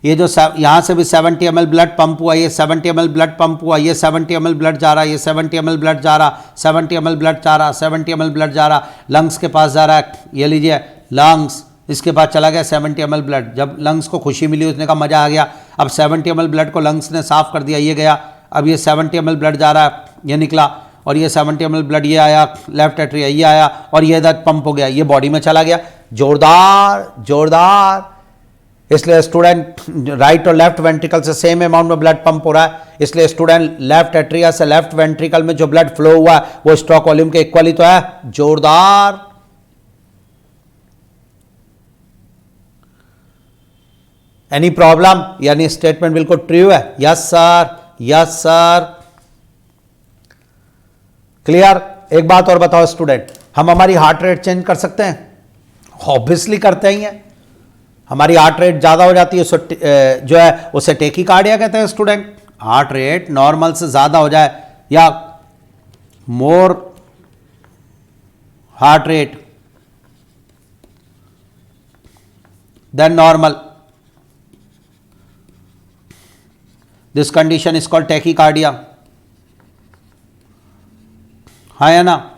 ये जो यहां से भी 70 ml ब्लड पंप हुआ, ये 70 ml ब्लड पंप हुआ, ये 70 ml ब्लड जा रहा, ये 70 ml ब्लड जा रहा, 70 ml ब्लड जा रहा, 70 ml ब्लड जा रहा, लंग्स के पास जा रहा है। ये लीजिए लंग्स, इसके पास चला गया 70 ml ब्लड। जब लंग्स को खुशी मिली, उसने कहा मजा आ गया, अब 70 ml ब्लड को लंग्स ने साफ कर दिया, ये गया। अब ये 70 ml ब्लड जा रहा है, ये निकला, और ये 70 ml ब्लड ये आया लेफ्ट एट्रिया, ये आया, और ये इधर पंप हो गया, ये बॉडी में चला गया। जोरदार जोरदार। इसलिए स्टूडेंट, राइट और लेफ्ट वेंट्रिकल से सेम अमाउंट में ब्लड पंप हो रहा है, इसलिए स्टूडेंट लेफ्ट एट्रिया से लेफ्ट वेंट्रिकल में जो ब्लड फ्लो हुआ है वो स्ट्रोक वॉल्यूम के इक्वल ही तो है। जोरदार। Any problem? यानी स्टेटमेंट बिल्कुल ट्रू है। Yes sir, yes sir. Clear? एक बात और बताओ स्टूडेंट, हम हमारी हार्ट रेट चेंज कर सकते हैं? ऑब्वियसली करते ही हैं। हमारी हार्ट रेट ज्यादा हो जाती है जो है उसे टेकीकार्डिया कहते हैं स्टूडेंट। हार्ट रेट नॉर्मल से ज्यादा हो जाए या more heart rate than normal, this condition is called tachycardia. हाँ या ना?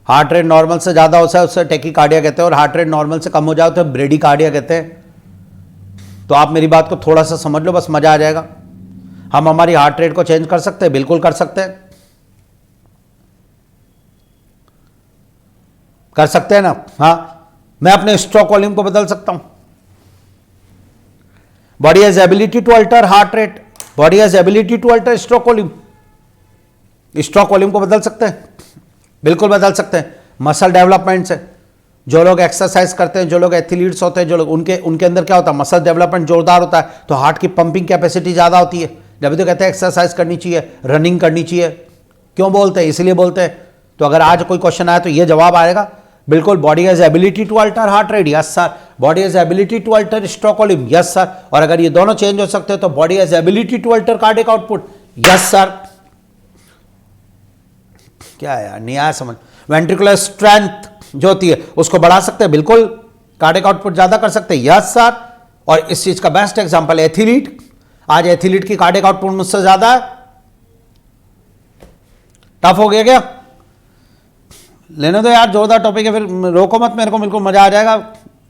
हार्ट रेट नॉर्मल से ज्यादा होता है उससे टेकीकार्डिया कहते हैं, और हार्ट रेट नॉर्मल से कम हो जाए तो ब्रेडीकार्डिया कहते हैं। तो आप मेरी बात को थोड़ा सा समझ लो, बस मजा आ जाएगा। हम हमारी हार्ट रेट को चेंज कर सकते हैं? बिल्कुल कर सकते हैं। कर सकते हैं ना? हाँ, मैं अपने स्ट्रोक वॉल्यूम को बदल सकता हूं। Body has ability to alter heart rate, body has ability to alter stroke volume. Stroke volume को बदल सकते हैं? बिल्कुल बदल सकते हैं। मसल डेवलपमेंट से, जो लोग एक्सरसाइज करते हैं, जो लोग एथलीट्स होते हैं, जो लोग उनके अंदर क्या होता है, मसल डेवलपमेंट जोरदार होता है, तो हार्ट की पंपिंग कैपेसिटी ज्यादा होती है। जब तो कहते हैं एक्सरसाइज करनी चाहिए, रनिंग करनी चाहिए। क्यों बोलते हैं? इसलिए बोलते हैं। तो अगर आज कोई क्वेश्चन आया तो ये जवाब आएगा, बिल्कुल। Body has ability to alter heart rate, yes sir. Body has ability to alter stroke volume, yes sir. और अगर ये दोनों चेंज हो सकते हैं तो body has ability to alter cardiac output, yes sir. क्या है यार, नहीं आया समझ। वेंट्रिकुलर स्ट्रेंथ जो होती है उसको बढ़ा सकते हैं, बिल्कुल। कार्डियक आउटपुट ज्यादा कर सकते हैं, यस सर। और इस चीज का बेस्ट एग्जांपल एथलीट। आज एथलीट की कार्डियक आउटपुट मुझसे ज्यादा है। टफ हो गया क्या? लेने दो यार, जोरदार टॉपिक है, फिर रोको मत मेरे को, बिल्कुल मजा आ जाएगा।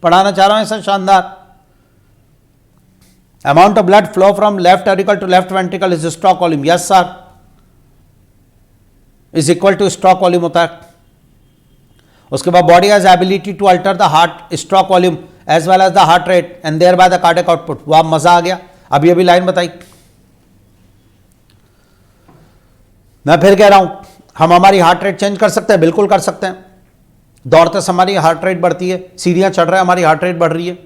पढ़ाना चाह रहा हूं ऐसा शानदार। Amount of blood flow from left auricle to left ventricle is stroke volume, yes sir. Is equal to stroke volume होता है। उसके बाद body has ability to alter the heart stroke volume as well as the heart rate and thereby the cardiac output. वाह, मजा आ गया। अभी अभी लाइन बताई। मैं फिर कह रहा हूं, हम हमारी हार्ट रेट चेंज कर सकते हैं, बिल्कुल कर सकते हैं। दौड़ते समय हमारी हार्ट रेट बढ़ती है, सीढ़ियां चढ़ रहे हैं हमारी हार्ट रेट बढ़ रही है।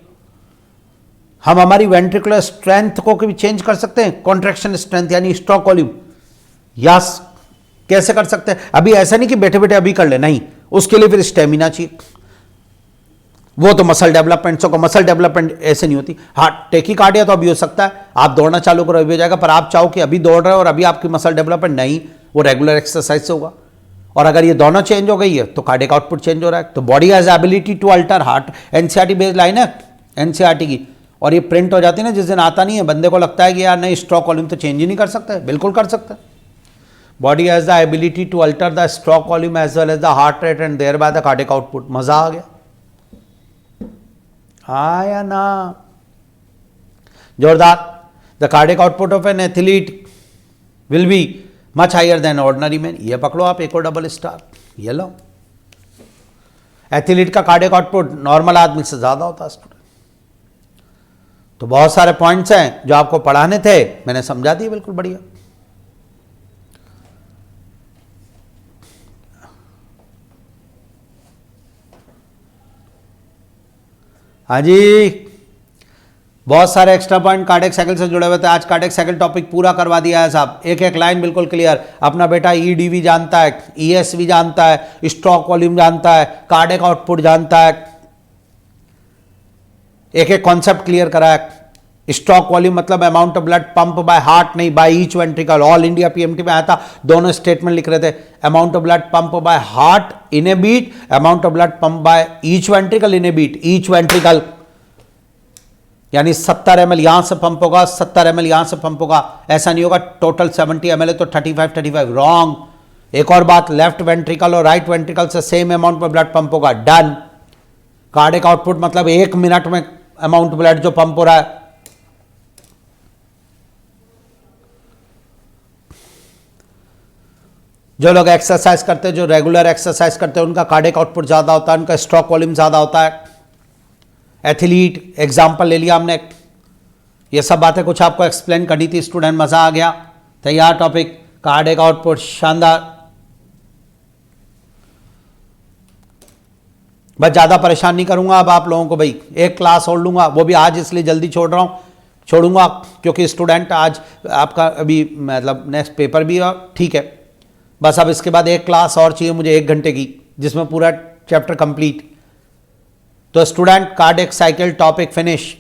हम हमारी वेंट्रिकुलर स्ट्रेंथ को भी चेंज कर सकते हैं, कॉन्ट्रैक्शन स्ट्रेंथ यानी स्ट्रोक वॉल्यूम, यस। कैसे कर सकते हैं? अभी ऐसा नहीं कि बैठे बैठे अभी कर ले, नहीं, उसके लिए फिर स्टेमिना चाहिए। वो तो मसल डेवलपमेंट, सो को मसल डेवलपमेंट ऐसे नहीं होती। हाँ, टेकीकार्डिया तो अभी हो सकता है, आप दौड़ना चालू करो अभी हो जाएगा, पर आप चाहो कि अभी दौड़ रहे हो और अभी आपकी मसल डेवलपमेंट नहीं, वो रेगुलर एक्सरसाइज से होगा। और अगर ये दोनों चेंज हो गई है तो कार्डियक आउटपुट चेंज हो रहा है। तो body has ability to alter heart, NCERT based line है एनसीईआरटी की, और ये प्रिंट हो जाती है ना जिस दिन आता नहीं है, बंदे को लगता है कि यार नहीं स्ट्रोक वॉल्यूम तो चेंज ही नहीं कर सकते, बिल्कुल कर सकते। Body has the ability to alter the stroke volume as well as the heart rate and thereby the cardiac output. मजा आ गया, हाँ या ना? जोरदार। The cardiac output of an athlete will be much higher than ordinary man. ये पकड़ो आप, एक और डबल स्टार, ये लो। एथलीट का कार्डियक आउटपुट नॉर्मल आदमी से ज्यादा होता है स्टूडेंट। तो बहुत सारे पॉइंट्स हैं जो आपको पढ़ाने थे, मैंने समझा दिए, बिल्कुल बढ़िया। हाँ जी, बहुत सारे एक्स्ट्रा पॉइंट कार्डियक साइकिल से जुड़े हुए थे। आज कार्डियक साइकिल टॉपिक पूरा करवा दिया है साहब, एक एक लाइन बिल्कुल क्लियर। अपना बेटा ईडीवी जानता है, ईएसवी जानता है, स्ट्रोक वॉल्यूम जानता है, कार्डियक आउटपुट जानता है, एक एक कॉन्सेप्ट क्लियर करा है। स्ट्रोक वॉल्यूम मतलब amount of blood pump by heart, नहीं by each ventricle. All India PMT में आया था, दोनों स्टेटमेंट लिख रहे थे, amount of blood pump by heart in a beat, amount of blood pump by each ventricle in a beat. Each ventricle यानी 70 ml यहां से पंप होगा, 70 ml यहां से पंप होगा, ऐसा नहीं होगा टोटल 70 ml है तो 35 रॉन्ग। एक और बात, लेफ्ट वेंट्रिकल और राइट वेंट्रिकल से सेम अमाउंट में ब्लड पंप होगा, डन। कार्डियक आउटपुट मतलब 1 मिनट में अमाउंट ब्लड जो पंप हो रहा है। जो लोग एक्सरसाइज करते हैं, जो रेगुलर एक्सरसाइज करते हैं, उनका कार्डियक आउटपुट ज्यादा होता है, उनका स्ट्रोक वॉल्यूम ज्यादा होता है। एथलीट एग्जाम्पल ले लिया हमने, ये सब बातें कुछ आपको एक्सप्लेन करनी थी स्टूडेंट, मजा आ गया। तैयार टॉपिक, कार्डियक आउटपुट शानदार। बस ज्यादा परेशान नहीं करूंगा अब आप लोगों को भाई, एक क्लास और लूंगा, वो भी आज इसलिए जल्दी छोड़ूंगा क्योंकि स्टूडेंट आज आपका अभी मतलब नेक्स्ट पेपर भी ठीक है। बस अब इसके बाद एक क्लास और चाहिए मुझे 1 घंटे की, जिसमें पूरा चैप्टर कंप्लीट। तो student cardiac cycle topic finish.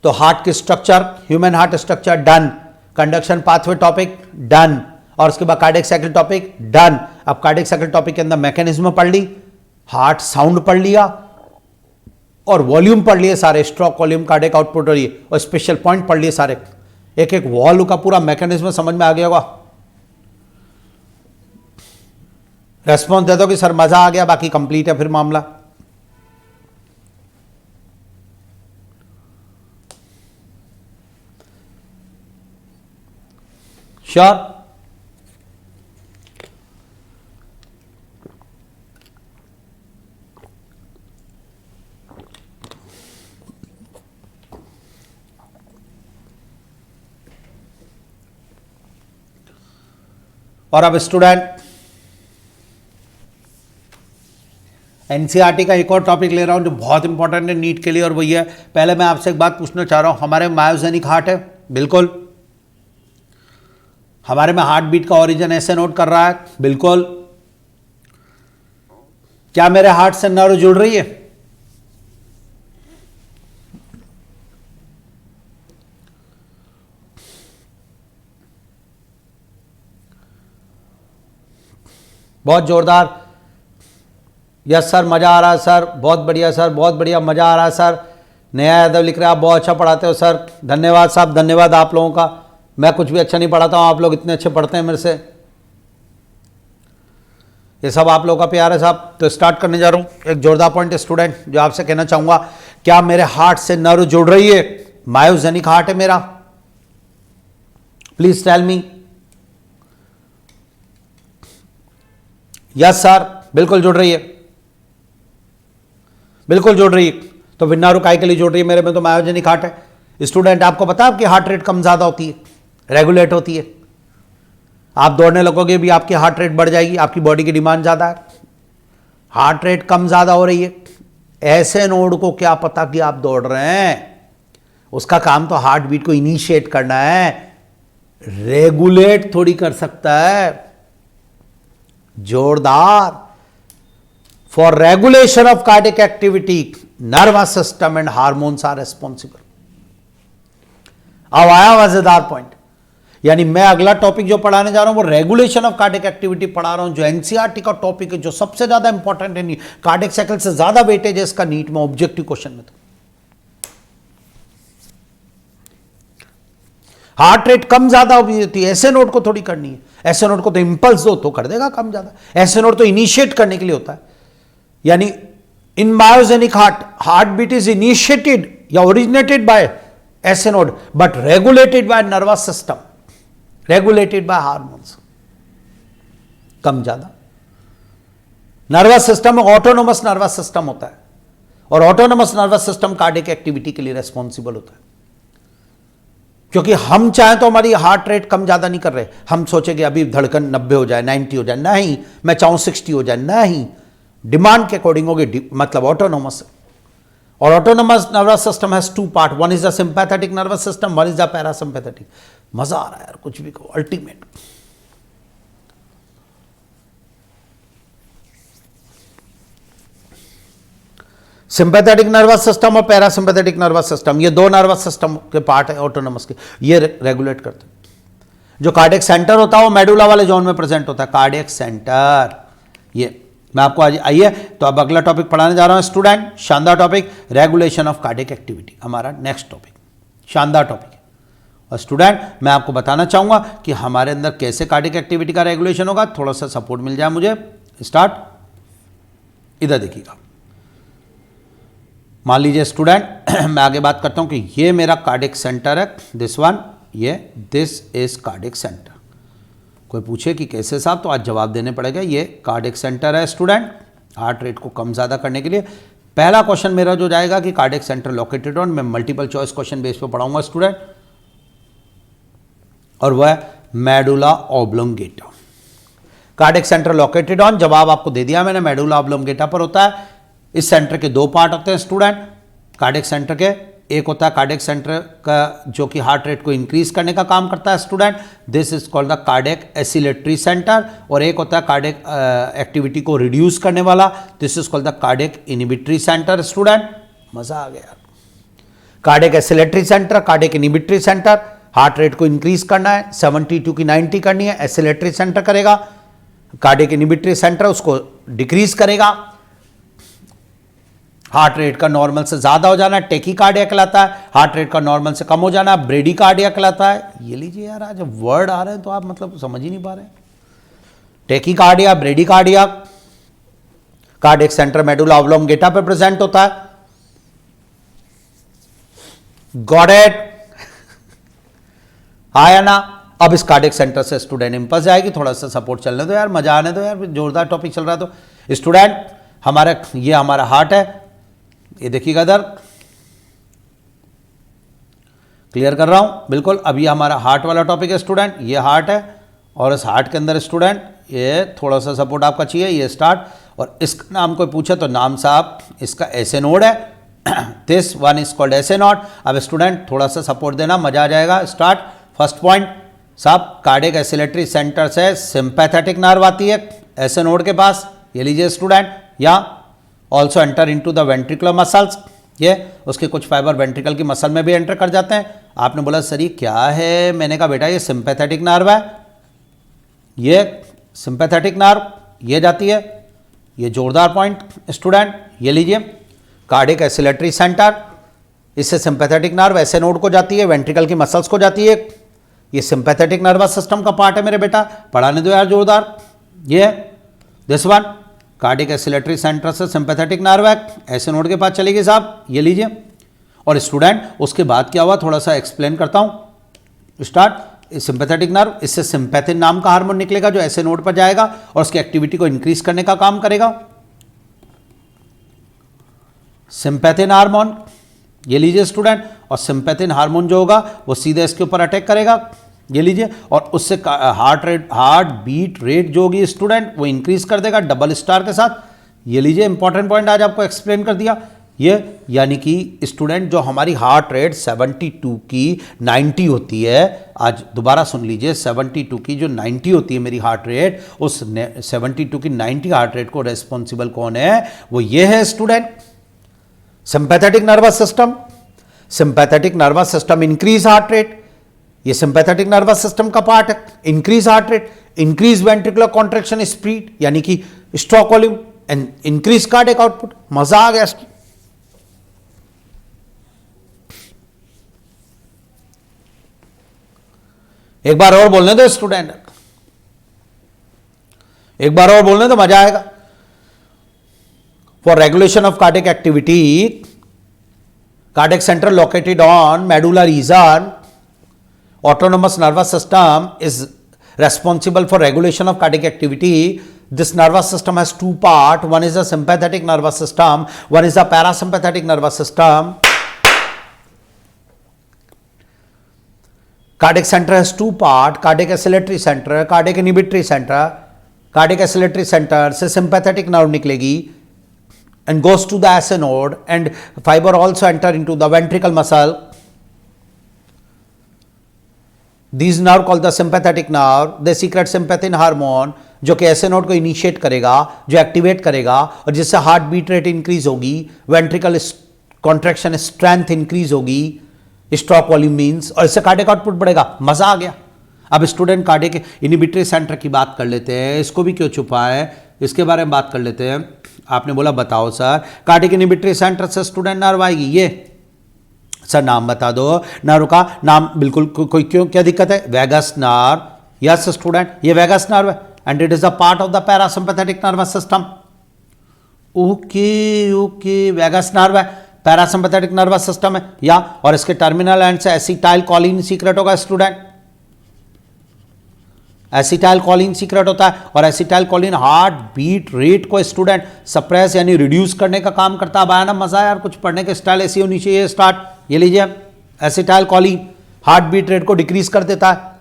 तो हार्ट की structure, human heart structure done, conduction pathway topic done, और उसके बाद कार्डियक साइकिल टॉपिक डन। अब कार्डियक साइकिल टॉपिक के अंदर मैकेनिज्म पढ़ ली, हार्ट साउंड पढ़ लिया और वॉल्यूम पढ़ लिए सारे, स्ट्रोक वॉल्यूम, कार्डियक आउटपुट और स्पेशल पॉइंट पढ़ लिए सारे। एक एक वॉल्व का पूरा मैकेनिज्म समझ में आ गया होगा। रेस्पॉन्स दे दो कि सर मजा आ गया, बाकी कंप्लीट है फिर मामला। श्योर? और अब स्टूडेंट एनसीईआरटी का एक और टॉपिक ले रहा हूं जो बहुत इंपॉर्टेंट है नीट के लिए, और वही है, पहले मैं आपसे एक बात पूछना चाह रहा हूं, हमारे मायोजेनिक हार्ट है, बिल्कुल। हमारे में हार्ट बीट का ओरिजिन ऐसे नोट कर रहा है, बिल्कुल। क्या मेरे हार्ट से नर्व जुड़ रही है? बहुत जोरदार। यस सर, मजा आ रहा है सर, बहुत बढ़िया सर, बहुत बढ़िया, मजा आ रहा है सर। नया यादव लिख रहे हैं आप बहुत अच्छा पढ़ाते हो सर, धन्यवाद साहब, धन्यवाद आप लोगों का। मैं कुछ भी अच्छा नहीं पढ़ाता हूं, आप लोग इतने अच्छे पढ़ते हैं मेरे से। ये सब आप लोगों का प्यार है साहब। तो स्टार्ट करने जा रहा हूं। एक जोरदार पॉइंट स्टूडेंट जो आपसे कहना चाहूंगा, क्या मेरे हार्ट से नर्व जुड़ रही है? मायोजेनिक हार्ट है मेरा, please tell me. Yes sir, बिल्कुल जुड़ रही है, बिल्कुल जुड़ रही है। तो फिर नर्व काय के लिए जुड़ रही है? मेरे में तो मायोजेनिक हार्ट है। स्टूडेंट आपको पता है आपकी हार्ट रेट कम ज्यादा होती है, रेगुलेट होती है। आप दौड़ने लगोगे भी आपकी हार्ट रेट बढ़ जाएगी, आपकी बॉडी की डिमांड ज्यादा है, हार्ट रेट कम ज्यादा हो रही है। ऐसे नोड को क्या पता कि आप दौड़ रहे हैं? उसका काम तो हार्ट बीट को इनिशिएट करना है, रेगुलेट थोड़ी कर सकता है। जोरदार। For regulation of cardiac activity nervous system and hormones are responsible. अब आया मजेदार पॉइंट, यानी मैं अगला टॉपिक जो पढ़ाने जा रहा हूं वो रेगुलेशन ऑफ कार्डियक एक्टिविटी पढ़ा रहा हूं, जो एनसीईआरटी का टॉपिक है, जो सबसे ज्यादा इंपॉर्टेंट है। कार्डियक साइकिल से ज्यादा वेटेज है इसका नीट में, ऑब्जेक्टिव क्वेश्चन में। तो हार्ट रेट कम ज्यादा होती है, ऐसे नोट को थोड़ी करनी है। ऐसे नोट को तो इंपल्स दो तो कर देगा कम ज्यादा, ऐसे नोट तो इनिशिएट करने के लिए होता है। यानी in myogenic heart beat is initiated या originated by SA node, but regulated by nervous system, regulated by hormones. कम ज्यादा नर्वस सिस्टम में ऑटोनोमस नर्वस सिस्टम होता है, और autonomous nervous system cardiac activity के लिए रेस्पॉन्सिबल होता है। क्योंकि हम चाहें तो हमारी हार्ट रेट कम ज्यादा नहीं कर रहे, हम सोचेंगे अभी धड़कन 90 हो जाए, 90 हो जाए, नहीं। मैं चाहूं 60 हो जाए, नहीं। डिमांड के अकॉर्डिंग होगी, मतलब ऑटोनोमस। और autonomous nervous system has two part, one is the sympathetic nervous system, one is the parasympathetic. मजा आ रहा है यार, कुछ भी कहो, अल्टीमेट। सिंपैथेटिक नर्वस सिस्टम और पैरासिम्पैथेटिक नर्वस सिस्टम, ये दो नर्वस सिस्टम के पार्ट है ऑटोनोमस के, ये रेगुलेट करते हैं। जो कार्डियक सेंटर होता है वो मेडुला वाले जोन में प्रेजेंट होता है, कार्डियक सेंटर। ये मैं आपको आज, आइए तो अब अगला टॉपिक पढ़ाने जा रहा हूं स्टूडेंट, शानदार topic, regulation of cardiac activity, हमारा नेक्स्ट टॉपिक, शानदार टॉपिक है। और स्टूडेंट मैं आपको बताना चाहूंगा कि हमारे अंदर कैसे कार्डियक एक्टिविटी का रेगुलेशन होगा, थोड़ा सा सपोर्ट मिल जाए मुझे। स्टार्ट, इधर देखिएगा। मान लीजिए स्टूडेंट मैं आगे बात करता हूं कि ये मेरा कार्डियक सेंटर है, दिस वन, ये दिस इज कार्डियक सेंटर। कोई पूछे कि कैसे साहब, तो आज जवाब देने पड़ेगा। ये कार्डियक सेंटर है स्टूडेंट, हार्ट रेट को कम ज़्यादा करने के लिए। पहला क्वेश्चन मेरा जो जाएगा कि कार्डियक सेंटर लोकेटेड ऑन, मैं मल्टीपल चॉइस क्वेश्चन बेस पे पढ़ाऊंगा स्टूडेंट, और वह है medulla oblongata. Cardiac centre located on, जवाब आपको दे दिया मैंने, मेडुला ऑब्लोंगेटा पर होता है। इस सेंटर के दो पार्ट होते हैं स्टूडेंट, कार्डियक सेंटर के। एक होता है कार्डियक सेंटर का जो कि हार्ट रेट को इंक्रीज करने का काम करता है student, this is called the cardiac acceleratory centre. और एक होता है कार्डियक एक्टिविटी को रिड्यूस करने वाला, this is called the cardiac inhibitory centre student. मजा आ गया। Cardiac acceleratory centre, cardiac inhibitory centre, heart rate को इंक्रीज करना है, 72 की 90 करनी है, एसिलेटरी सेंटर करेगा। कार्डियक इनिबिटरी सेंटर उसको डिक्रीज करेगा, हार्ट रेट का नॉर्मल से ज्यादा हो जाना टेकीकार्डिया कहलाता है, हार्ट रेट का नॉर्मल से कम हो जाना ब्रेडीकार्डिया कहलाता है। ये लीजिए यार, आज वर्ड आ रहे हैं तो आप मतलब समझ ही नहीं पा रहे। Tachycardia, bradycardia, cardiac centre medulla oblongata पे प्रेजेंट होता है। Got it? आया ना? अब इस कार्डियक सेंटर से स्टूडेंट इंपल्स आएगी, थोड़ा सा सपोर्ट चलने दो यार, मजा आने दो यार, जोरदार टॉपिक चल रहा है। तो स्टूडेंट हमारा, ये हमारा हार्ट है, ये देखिएगा इधर, क्लियर कर रहा हूं बिल्कुल। अभी हमारा हार्ट वाला टॉपिक है स्टूडेंट, ये हार्ट है, और इस हार्ट के अंदर स्टूडेंट ये थोड़ा सा सपोर्ट आपका चाहिए, ये स्टार्ट। और इसका नाम कोई पूछे तो नाम साहब इसका ऐसे नोड है, दिस वन इज कॉल्ड ऐसे नोड। अब स्टूडेंट थोड़ा सा सपोर्ट देना, मजा आ जाएगा। स्टार्ट, फर्स्ट पॉइंट साहब, कार्डियक एसिलेटरी सेंटर से सिंपैथेटिक नर्व आती है ऐसे नोड के पास, ये लीजिए स्टूडेंट, या also enter into the ventricular muscles, ये उसके कुछ फाइबर वेंट्रिकल की मसल में भी एंटर कर जाते हैं। आपने बोला सर ये क्या है, मैंने कहा बेटा ये सिंपैथेटिक नर्व है, ये सिंपैथेटिक नर्व ये जाती है, ये जोरदार पॉइंट स्टूडेंट, ये लीजिए कार्डिक एक्सिलेटरी सेंटर, इससे सिंपैथेटिक नर्व ऐसे नोड को जाती है, वेंट्रिकल की मसल्स को जाती है, ये सिंपैथेटिक नर्वस सिस्टम का पार्ट है मेरे बेटा, पढ़ाने दो यार जोरदार। ये दिस वन कार्डिक एक्सिलेटरी सेंटर से सिंपैथेटिक नर्व है ऐसे नोड के पास चलेगी साहब, ये लीजिए। और स्टूडेंट उसके बाद क्या हुआ थोड़ा सा एक्सप्लेन करता हूं। स्टार्ट सिंपैथेटिक नर्व, इससे सिंपैथिन नाम का हार्मोन निकलेगा जो ऐसे नोड पर जाएगा और उसकी एक्टिविटी को इंक्रीज करने का काम करेगा। सिंपैथिन हार्मोन ये लीजिए स्टूडेंट, और सिंपैथिन हार्मोन जो होगा वो सीधे इसके ऊपर अटैक करेगा, ये लीजिए, और उससे हार्ट बीट रेट जो होगी स्टूडेंट वो इंक्रीज कर देगा डबल स्टार के साथ। ये लीजिए इंपॉर्टेंट पॉइंट आज आपको एक्सप्लेन कर दिया। ये यानी कि स्टूडेंट जो हमारी हार्ट रेट 72 की 90 होती है, आज दोबारा सुन लीजिए, 72 की जो 90 होती है मेरी हार्ट रेट, उस 72 की 90 हार्ट रेट को रेस्पॉन्सिबल कौन है, वो ये है student sympathetic nervous system. Sympathetic nervous system increase heart rate, ये सिंपैथेटिक नर्वस सिस्टम का पार्ट है। Increase heart rate, increase ventricular contraction speed यानी कि stroke volume and increase cardiac output. मजा आ गया। एक बार और बोलने दो स्टूडेंट, एक बार और बोलने दो मजा आएगा। For regulation of cardiac activity, cardiac centre located on medulla reason, autonomous nervous system is responsible for regulation of cardiac activity. This nervous system has two parts, one is the sympathetic nervous system, one is the parasympathetic nervous system. Cardiac center has two parts, cardiac oscillatory center, cardiac inhibitory center. Cardiac oscillatory center से sympathetic nerve निकलेगी and goes to the SA node, and fiber also enter into the ventricle muscle. These nerve called the sympathetic nerve, they secrete sympathin hormone जो कि ऐसे node को initiate करेगा, जो activate करेगा और जिससे हार्ट बीट रेट इंक्रीज होगी, वेंट्रिकल कॉन्ट्रैक्शन स्ट्रेंथ इंक्रीज होगी, स्ट्रोक वॉल्यूम मींस, और इससे कार्डियक आउटपुट बढ़ेगा। मजा आ गया। अब स्टूडेंट कार्डियक इनिबिटरी सेंटर की बात कर लेते हैं, इसको भी क्यों छुपा है इसके बारे में बात कर लेते हैं। आपने बोला बताओ सर कार्डियक इनिबिटरी सेंटर से स्टूडेंट नर्व आएगी, ये सर नाम बता दो, नर्व का नाम बिल्कुल कोई क्यों क्या दिक्कत है, वेगस नर्व। यस स्टूडेंट ये वेगस नर्व है and it is a part of the parasympathetic nervous system. Okay okay vagus nerve है, पैरासिम्पैथेटिक नर्वस सिस्टम है या, और इसके टर्मिनल एंड से एसिटाइल कोलिन सीक्रेट होगा स्टूडेंट, एसिटाइल कोलिन सीक्रेट होता है और acetylcholine heart beat rate को स्टूडेंट सप्रेस यानी रिड्यूस करने का काम करता है। आया ना मजा यार, कुछ पढ़ने के स्टाइल ऐसी होनी चाहिए। स्टार्ट ये लीजिए, acetylcholine heart beat rate को डिक्रीज कर देता है।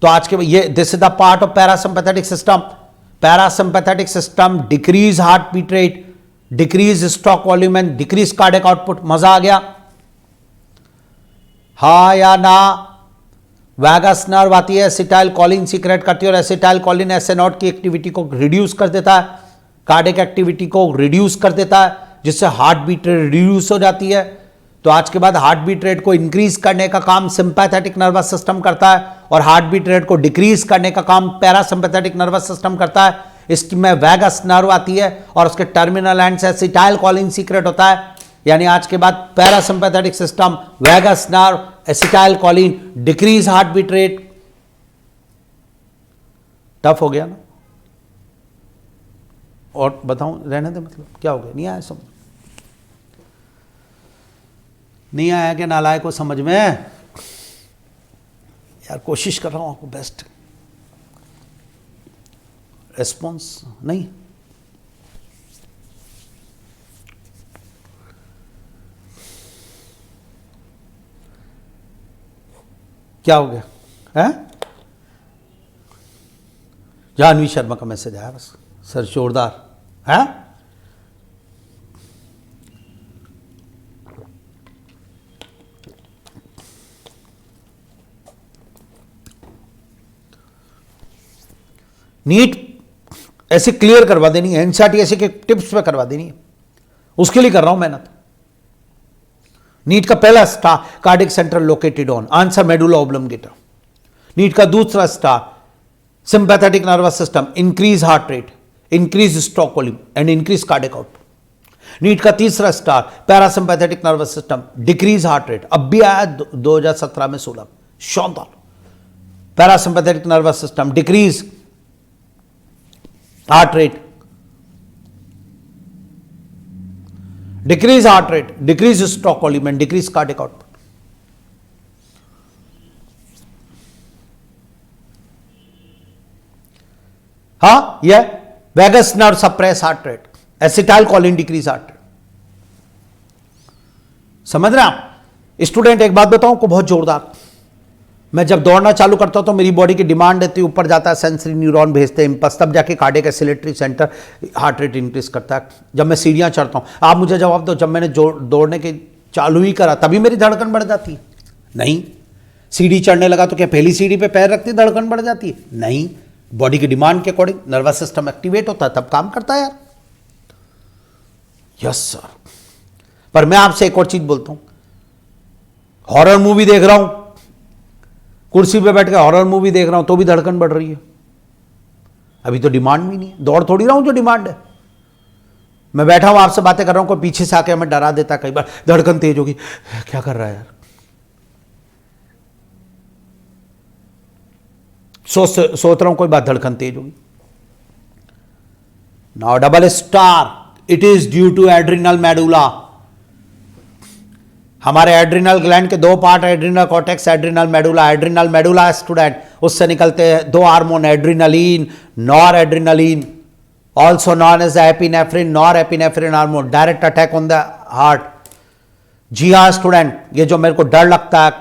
तो आज के ये this is the part of parasympathetic system. Parasympathetic system decrease heart beat rate, decrease stroke volume and decrease cardiac output. मजा आ गया, हा या ना। वैगस नर्व आती है, एसिटाइल कोलिन सीक्रेट करती है और एसिटाइल कोलिन एस नॉट की एक्टिविटी को रिड्यूस कर देता है, कार्डियक एक्टिविटी को रिड्यूस कर देता है, जिससे हार्ट बीट रेट रिड्यूस हो जाती है। तो आज के बाद हार्ट बीट रेट को इंक्रीज करने का काम सिंपैथेटिक नर्वस सिस्टम करता है और हार्ट बीट रेट को डिक्रीज करने का काम पैरासिम्पैथेटिक नर्वस सिस्टम करता है। इसकी में वैगस नर्व आती है और उसके टर्मिनल एंड से एसिटाइल कोलिन सीक्रेट होता है। यानी आज के बाद parasympathetic system, vagus nerve, acetylcholine, decrease heart beat rate. Tough हो गया ना? और बताऊं रहने दे, मतलब क्या हो गया, नहीं आया समझ, नहीं आया कि नालायक को समझ में? यार कोशिश कर रहा हूं आपको बेस्ट रिस्पॉन्स नहीं। क्या हो गया है? जानवी शर्मा का मैसेज आया बस, सर जोरदार है। नीट ऐसे क्लियर करवा देनी है, एनसीईआरटी ऐसे के टिप्स पे करवा देनी है, उसके लिए कर रहा हूं मेहनत। नीट का पहला star cardiac centre located on, answer medulla oblongata. NEET का दूसरा star sympathetic nervous system, increase heart rate, increase stroke volume and increase cardiac output. NEET का तीसरा star parasympathetic nervous system, decrease heart rate, अब भी आया 2017 में 16 शानदार। Parasympathetic nervous system, decrease heart rate, decrease heart rate, decrease stroke volume and decrease cardiac output. हाँ, यह vagus nerve suppress heart rate, acetyl choline decrease heart rate. समझ रहे आप? स्टूडेंट एक बात बताऊं को बहुत जोरदार, मैं जब दौड़ना चालू करता हूं तो मेरी बॉडी की डिमांड रहती है, ऊपर जाता है, सेंसरी न्यूरॉन भेजते हैं इंपल्स, तब जाके cardiac acceleratory centre heart rate increase करता है। जब मैं सीढ़ियां चढ़ता हूं, आप मुझे जवाब दो, जब मैंने दौड़ने के चालू ही करा तभी मेरी धड़कन बढ़ जाती है? नहीं। सीढ़ी चढ़ने लगा तो क्या पहली सीढ़ी पे पैर रखती धड़कन बढ़ जाती है? नहीं। बॉडी की डिमांड के अकॉर्डिंग नर्वस सिस्टम एक्टिवेट होता है, तब काम करता है यार। Yes sir. पर मैं आपसे एक और चीज बोलता हूं, हॉरर मूवी देख रहा हूं, कुर्सी पे बैठ के हॉरर मूवी देख रहा हूं तो भी धड़कन बढ़ रही है, अभी तो डिमांड भी नहीं है, दौड़ थोड़ी रहा हूं जो डिमांड है। मैं बैठा हूं आपसे बातें कर रहा हूं, कोई पीछे से आके हमें डरा देता, कई बार धड़कन तेज होगी, क्या कर रहा है यार, सोच रहा हूं कोई बात, धड़कन तेज होगी। Now double star, it is due to adrenal medulla. हमारे एड्रिनल ग्लैंड के दो part, adrenal cortex, adrenal medulla. Adrenal medulla student, उससे निकलते हैं दो hormone, adrenaline, nor adrenaline, also known as epinephrine, nor epinephrine hormone, direct attack on the heart. जी हाँ student, ये जो मेरे को डर लगता है,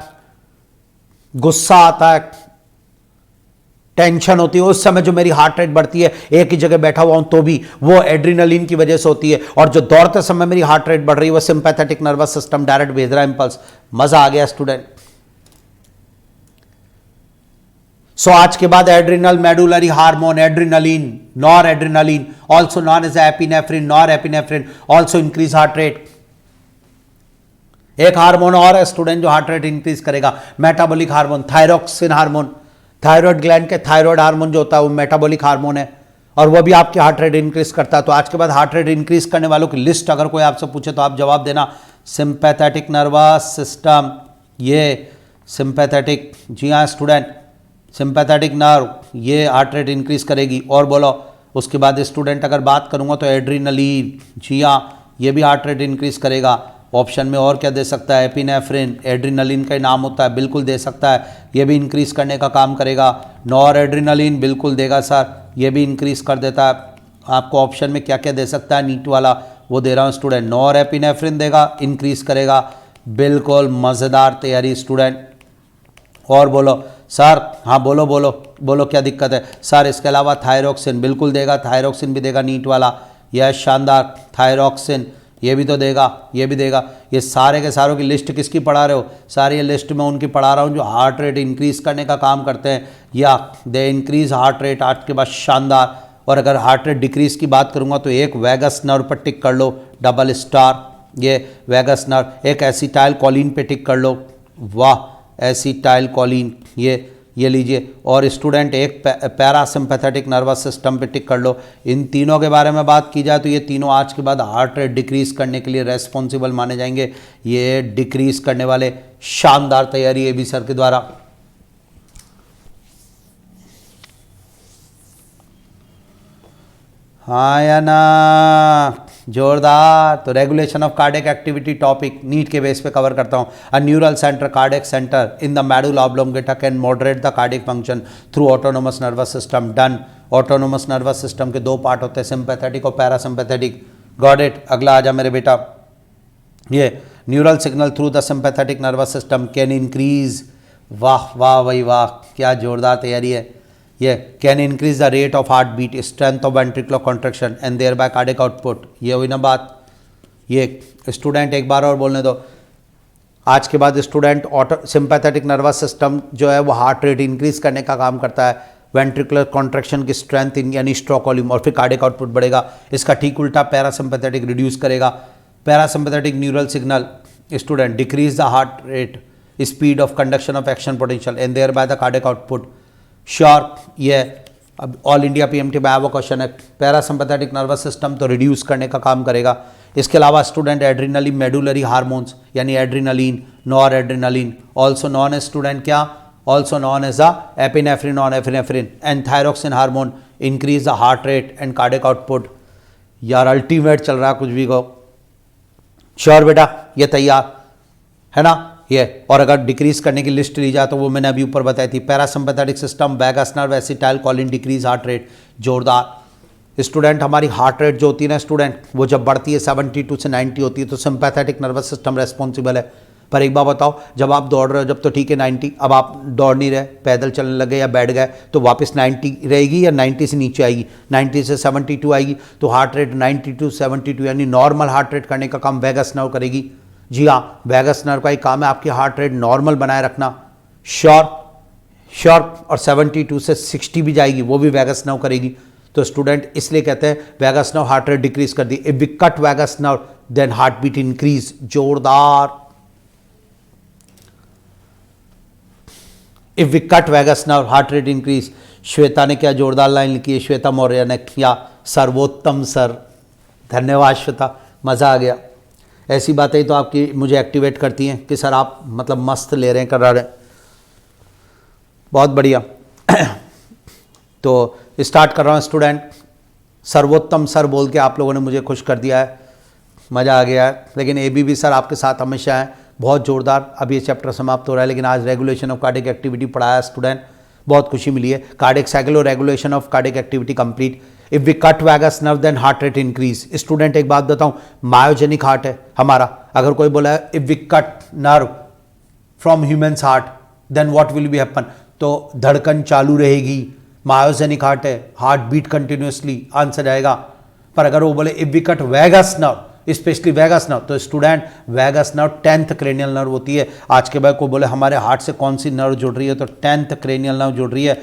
गुस्सा आता है, टेंशन होती है, उस समय जो मेरी हार्ट रेट बढ़ती है, एक ही जगह बैठा हुआ हूं तो भी, वो एड्रिनलिन की वजह से होती है। और जो दौड़ते समय मेरी हार्ट रेट बढ़ रही है, वो सिंपैथेटिक नर्वस सिस्टम डायरेक्ट भेज रहा है इंपल्स। मजा आ गया स्टूडेंट? सो आज के बाद adrenal medullary hormone, adrenaline, nor adrenaline, also known as epinephrine, nor epinephrine, also increase heart rate. एक हार्मोन और है स्टूडेंट जो हार्ट रेट इंक्रीज करेगा, metabolic hormone, thyroxine hormone. Thyroid gland के थायराइड हार्मोन जो होता है वो मेटाबॉलिक हार्मोन है, और वो भी आपकी हार्ट रेट इंक्रीज करता है। तो आज के बाद हार्ट रेट इंक्रीज करने वालों की लिस्ट अगर कोई आपसे पूछे तो आप जवाब देना सिंपैथेटिक नर्वस सिस्टम, ये सिंपैथेटिक, जी हाँ स्टूडेंट, सिंपैथेटिक नर्व ये हार्ट रेट इंक्रीज करेगी। और बोलो, उसके बाद स्टूडेंट अगर बात करूंगा तो एड्रिनलिन, जी हाँ ये भी हार्ट रेट इंक्रीज करेगा। ऑप्शन में और क्या दे सकता है? एपिनेफ्रिन, एड्रिनलिन का नाम होता है, बिल्कुल दे सकता है, ये भी इंक्रीज करने का काम करेगा। नॉर एड्रिनलिन बिल्कुल देगा सर, ये भी इंक्रीज कर देता है। आपको ऑप्शन में क्या क्या दे सकता है नीट वाला वो दे रहा हूँ स्टूडेंट। नॉर एपिनेफ्रिन देगा, इंक्रीज करेगा, बिल्कुल मज़ेदार तैयारी स्टूडेंट। और बोलो सर, हाँ बोलो बोलो बोलो क्या दिक्कत है सर? इसके अलावा थायरोक्सिन बिल्कुल देगा, थायरोक्सिन भी देगा नीट वाला, यह शानदार। थायरोक्सिन ये भी तो देगा, ये भी देगा। ये सारे के सारों की लिस्ट किसकी पढ़ा रहे हो? सारी ये लिस्ट में उनकी पढ़ा रहा हूँ जो हार्ट रेट इंक्रीज करने का काम करते हैं, या दे इंक्रीज हार्ट रेट। आज के बाद शानदार। और अगर हार्ट रेट डिक्रीज की बात करूँगा तो एक वैगस नर्व पर टिक कर लो, डबल स्टार, ये वैगस नर्व। एक एसिटाइल कोलिन पे टिक कर लो, वाह एसिटाइल कोलिन, ये लीजिए। और स्टूडेंट एक पैरासिम्पैथेटिक नर्वस सिस्टम पे टिक कर लो। इन तीनों के बारे में बात की जाए तो ये तीनों आज के बाद हार्ट रेट डिक्रीज करने के लिए रेस्पॉन्सिबल माने जाएंगे। ये डिक्रीज करने वाले, शानदार तैयारी है भी सर के द्वारा। हाँ या ना? जोरदार। तो regulation of cardiac activity topic NEET के बेस पे कवर करता हूँ। A neural centre, cardiac centre in the medulla oblongata can moderate the cardiac function through autonomous nervous system. Done. Autonomous nervous system के दो पार्ट होते हैं, सिंपैथेटिक और पैरासिम्पैथेटिक। Got it. अगला आ जा मेरे बेटा। ये neural signal through the sympathetic nervous system can increase, वाह वाह भाई वाह, क्या जोरदार तैयारी है। ये can increase the rate of heart beat, strength of ventricular contraction and thereby cardiac output. ये हुई ना बात। ये स्टूडेंट एक बार और बोलने दो। आज के बाद स्टूडेंट सिंपैथेटिक नर्वस सिस्टम जो है वो हार्ट रेट इंक्रीज करने का काम करता है, वेंट्रिकुलर कॉन्ट्रैक्शन की स्ट्रेंथ इन यानी स्ट्रोक वॉल्यूम, और फिर कार्डियक आउटपुट बढ़ेगा। इसका ठीक उल्टा पैरासिम्पैथेटिक रिड्यूस करेगा। Parasympathetic neural signal student decrease the heart rate, speed of conduction of action potential and thereby the cardiac output. Sure, ये अब ऑल इंडिया पीएमटी में आया वो क्वेश्चन है। पैरासिम्पैथेटिक नर्वस सिस्टम तो रिड्यूस करने का काम करेगा। इसके अलावा स्टूडेंट एड्रीनली मेडुलरी हार्मोन्स यानी adrenaline, nor adrenaline, also known as student क्या, also known as the epinephrine, non epinephrine and thyroxine hormone increase the heart rate and cardiac output. यार अल्टीमेट चल रहा है कुछ भी को। श्योर बेटा, ये तैयार है ना ये। और अगर डिक्रीज करने की लिस्ट ली जाए तो वो मैंने अभी ऊपर बताई थी। Parasympathetic system, vagus nerve, acetylcholine, decrease heart rate. जोरदार स्टूडेंट, हमारी हार्ट रेट जो होती है ना स्टूडेंट, वो जब बढ़ती है 72 से 90 होती है तो सिंपैथेटिक नर्वस सिस्टम रेस्पॉन्सिबल है। पर एक बार बताओ, जब आप दौड़ रहे हो जब तो ठीक है 90, अब आप दौड़ नहीं रहे, पैदल चलने लगे या बैठ गए तो वापस 90 रहेगी या 90 से नीचे आएगी, 90 से 72 आएगी। तो हार्ट रेट 90 टू 72 यानी नॉर्मल हार्ट रेट करने का काम वैगस नर्व करेगी। जी हाँ, वैगस नर्व का ही काम है आपकी हार्ट रेट नॉर्मल बनाए रखना। श्योर श्योर, और 72 से 60 भी जाएगी, वो भी वैगस नर्व करेगी। तो स्टूडेंट इसलिए कहते हैं vagus nerve heart rate decrease कर दी। If we cut vagus nerve then heart beat increase. जोरदार। If we cut vagus nerve heart rate increase. Shweta ने क्या जोरदार लाइन लिखी है, श्वेता मौर्य ने किया, सर्वोत्तम सर। धन्यवाद श्वेता, मज़ा आ गया। ऐसी बातें तो आपकी मुझे एक्टिवेट करती हैं कि सर आप मतलब मस्त ले रहे हैं, कर रहे हैं, बहुत बढ़िया। तो स्टार्ट कर रहा हूँ स्टूडेंट। सर्वोत्तम सर बोल के आप लोगों ने मुझे खुश कर दिया है, मज़ा आ गया है। लेकिन एबीवी सर आपके साथ हमेशा हैं, बहुत ज़ोरदार। अब ये चैप्टर समाप्त हो रहा है लेकिन आज रेगुलेशन ऑफ कार्डियक एक्टिविटी पढ़ाया स्टूडेंट, बहुत खुशी मिली है। कार्डियक साइकिल और regulation of cardiac activity complete. If we cut vagus nerve then heart rate increase. Student एक बात बताऊं, मायोजेनिक हार्ट है हमारा। अगर कोई बोला है if we cut nerve from humans heart then what will be happen, तो धड़कन चालू रहेगी। मायोजेनिक हार्ट है, हार्ट बीट कंटिन्यूसली, आंसर आएगा। पर अगर वो बोले if we cut vagus nerve, specially vagus nerve, तो student vagus nerve 10th cranial nerve होती है। आज के बाद को बोले हमारे हार्ट से कौन सी नर्व जुड़ रही है, तो 10th क्रेनियल नर्व जुड़ रही है,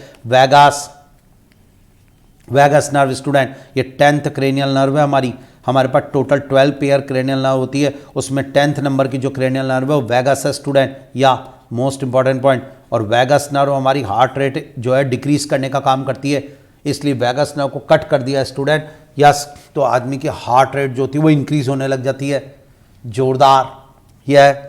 वैगस नर्व। स्टूडेंट ये 10th क्रेनियल नर्व है हमारी। हमारे पास टोटल 12 पेयर क्रेनियल नर्व होती है, उसमें 10th नंबर की जो क्रेनियल नर्व है वो वैगस है स्टूडेंट। या मोस्ट इंपॉर्टेंट पॉइंट, और वैगस नर्व हमारी हार्ट रेट जो है डिक्रीज करने का काम करती है, इसलिए वैगस नर्व को कट कर दिया स्टूडेंट। यस, तो आदमी की हार्ट रेट जो होती है वो इंक्रीज होने लग जाती है। जोरदार। यह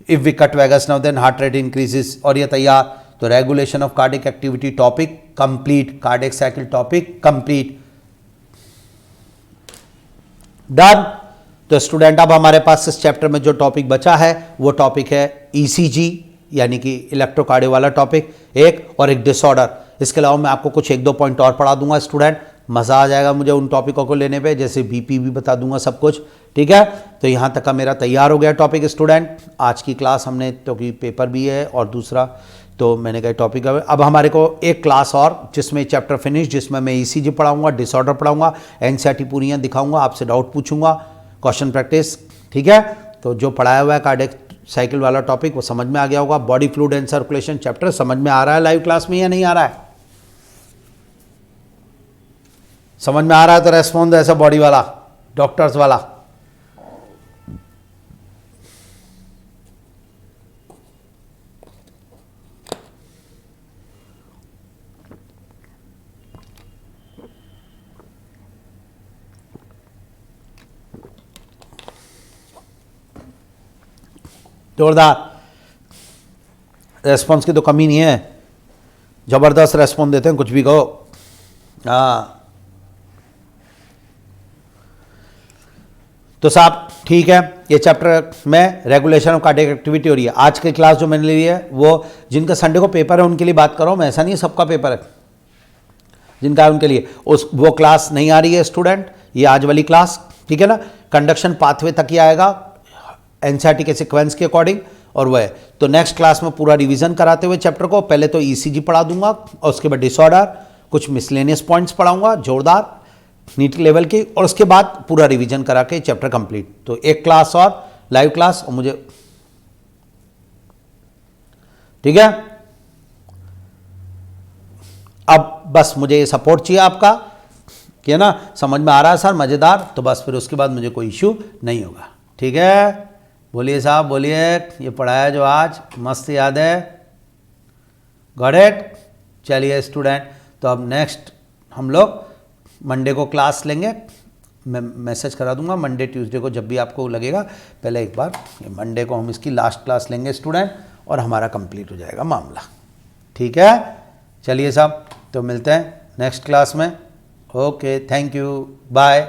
if we cut vagus nerve then heart rate increases. और ये तैयार। तो regulation of cardiac activity topic complete, cardiac cycle topic complete, done. तो स्टूडेंट अब हमारे पास इस चैप्टर में जो टॉपिक बचा है वो टॉपिक है ईसीजी यानी कि इलेक्ट्रोकार्डियो वाला टॉपिक एक, और एक डिसऑर्डर। इसके अलावा मैं आपको कुछ 1-2 पॉइंट और पढ़ा दूंगा स्टूडेंट, मज़ा आ जाएगा मुझे उन टॉपिकों को लेने पे, जैसे बीपी भी बता दूंगा सब कुछ, ठीक है। तो यहाँ तक का मेरा तैयार हो गया टॉपिक स्टूडेंट। आज की क्लास हमने तो कि पेपर भी है और दूसरा तो मैंने कहा टॉपिक। अब हमारे को एक क्लास और जिसमें चैप्टर फिनिश, जिसमें मैं ईसीजी पढ़ाऊंगा, डिसऑर्डर पढ़ाऊंगा, एनसीईआरटी पूरी दिखाऊंगा, आपसे डाउट पूछूंगा, क्वेश्चन प्रैक्टिस, ठीक है। तो जो पढ़ाया हुआ है कार्डियक साइकिल वाला टॉपिक वो समझ में आ गया होगा। Body fluid and circulation chapter समझ में आ रहा है लाइव क्लास में या नहीं आ रहा है? समझ में आ रहा है तो रेस्पॉन्ड ऐसा बॉडी वाला, डॉक्टर्स वाला। जोरदार। रेस्पॉन्स की तो कमी नहीं है, जबरदस्त रेस्पॉन्स देते हैं, कुछ भी कहो। हाँ तो साहब ठीक है, ये चैप्टर में रेगुलेशन ऑफ कार्डियक एक्टिविटी हो रही है। आज की क्लास जो मैंने ली है वो जिनका संडे को पेपर है उनके लिए बात कर रहा हूँ मैं, ऐसा नहीं है सबका पेपर है, जिनका है उनके लिए उस वो क्लास नहीं आ रही है स्टूडेंट, ये आज वाली क्लास, ठीक है ना। कंडक्शन पाथवे तक ही आएगा एनसीईआरटी के सीक्वेंस के अकॉर्डिंग, और वह तो नेक्स्ट क्लास में पूरा रिवीजन कराते हुए चैप्टर को पहले तो ईसीजी पढ़ा दूंगा और उसके बाद डिसऑर्डर, कुछ मिसलेनियस पॉइंट्स पढ़ाऊंगा जोरदार नीट लेवल की, और उसके बाद पूरा रिवीजन करा के चैप्टर कंप्लीट। तो एक क्लास और लाइव क्लास, और मुझे ठीक है। अब बस मुझे सपोर्ट चाहिए आपका कि है ना, समझ में आ रहा है सर, मज़ेदार, तो बस फिर उसके बाद मुझे कोई इश्यू नहीं होगा। ठीक है, बोलिए साहब बोलिए, ये पढ़ाया जो आज मस्त याद है, गॉट इट। चलिए स्टूडेंट, तो अब नेक्स्ट हम लोग मंडे को क्लास लेंगे, मैं मैसेज करा दूंगा मंडे ट्यूसडे को जब भी आपको लगेगा, पहले एक बार मंडे को हम इसकी लास्ट क्लास लेंगे स्टूडेंट, और हमारा कंप्लीट हो जाएगा मामला। ठीक है, चलिए साहब, तो मिलते हैं नेक्स्ट क्लास में। Okay, thank you, bye.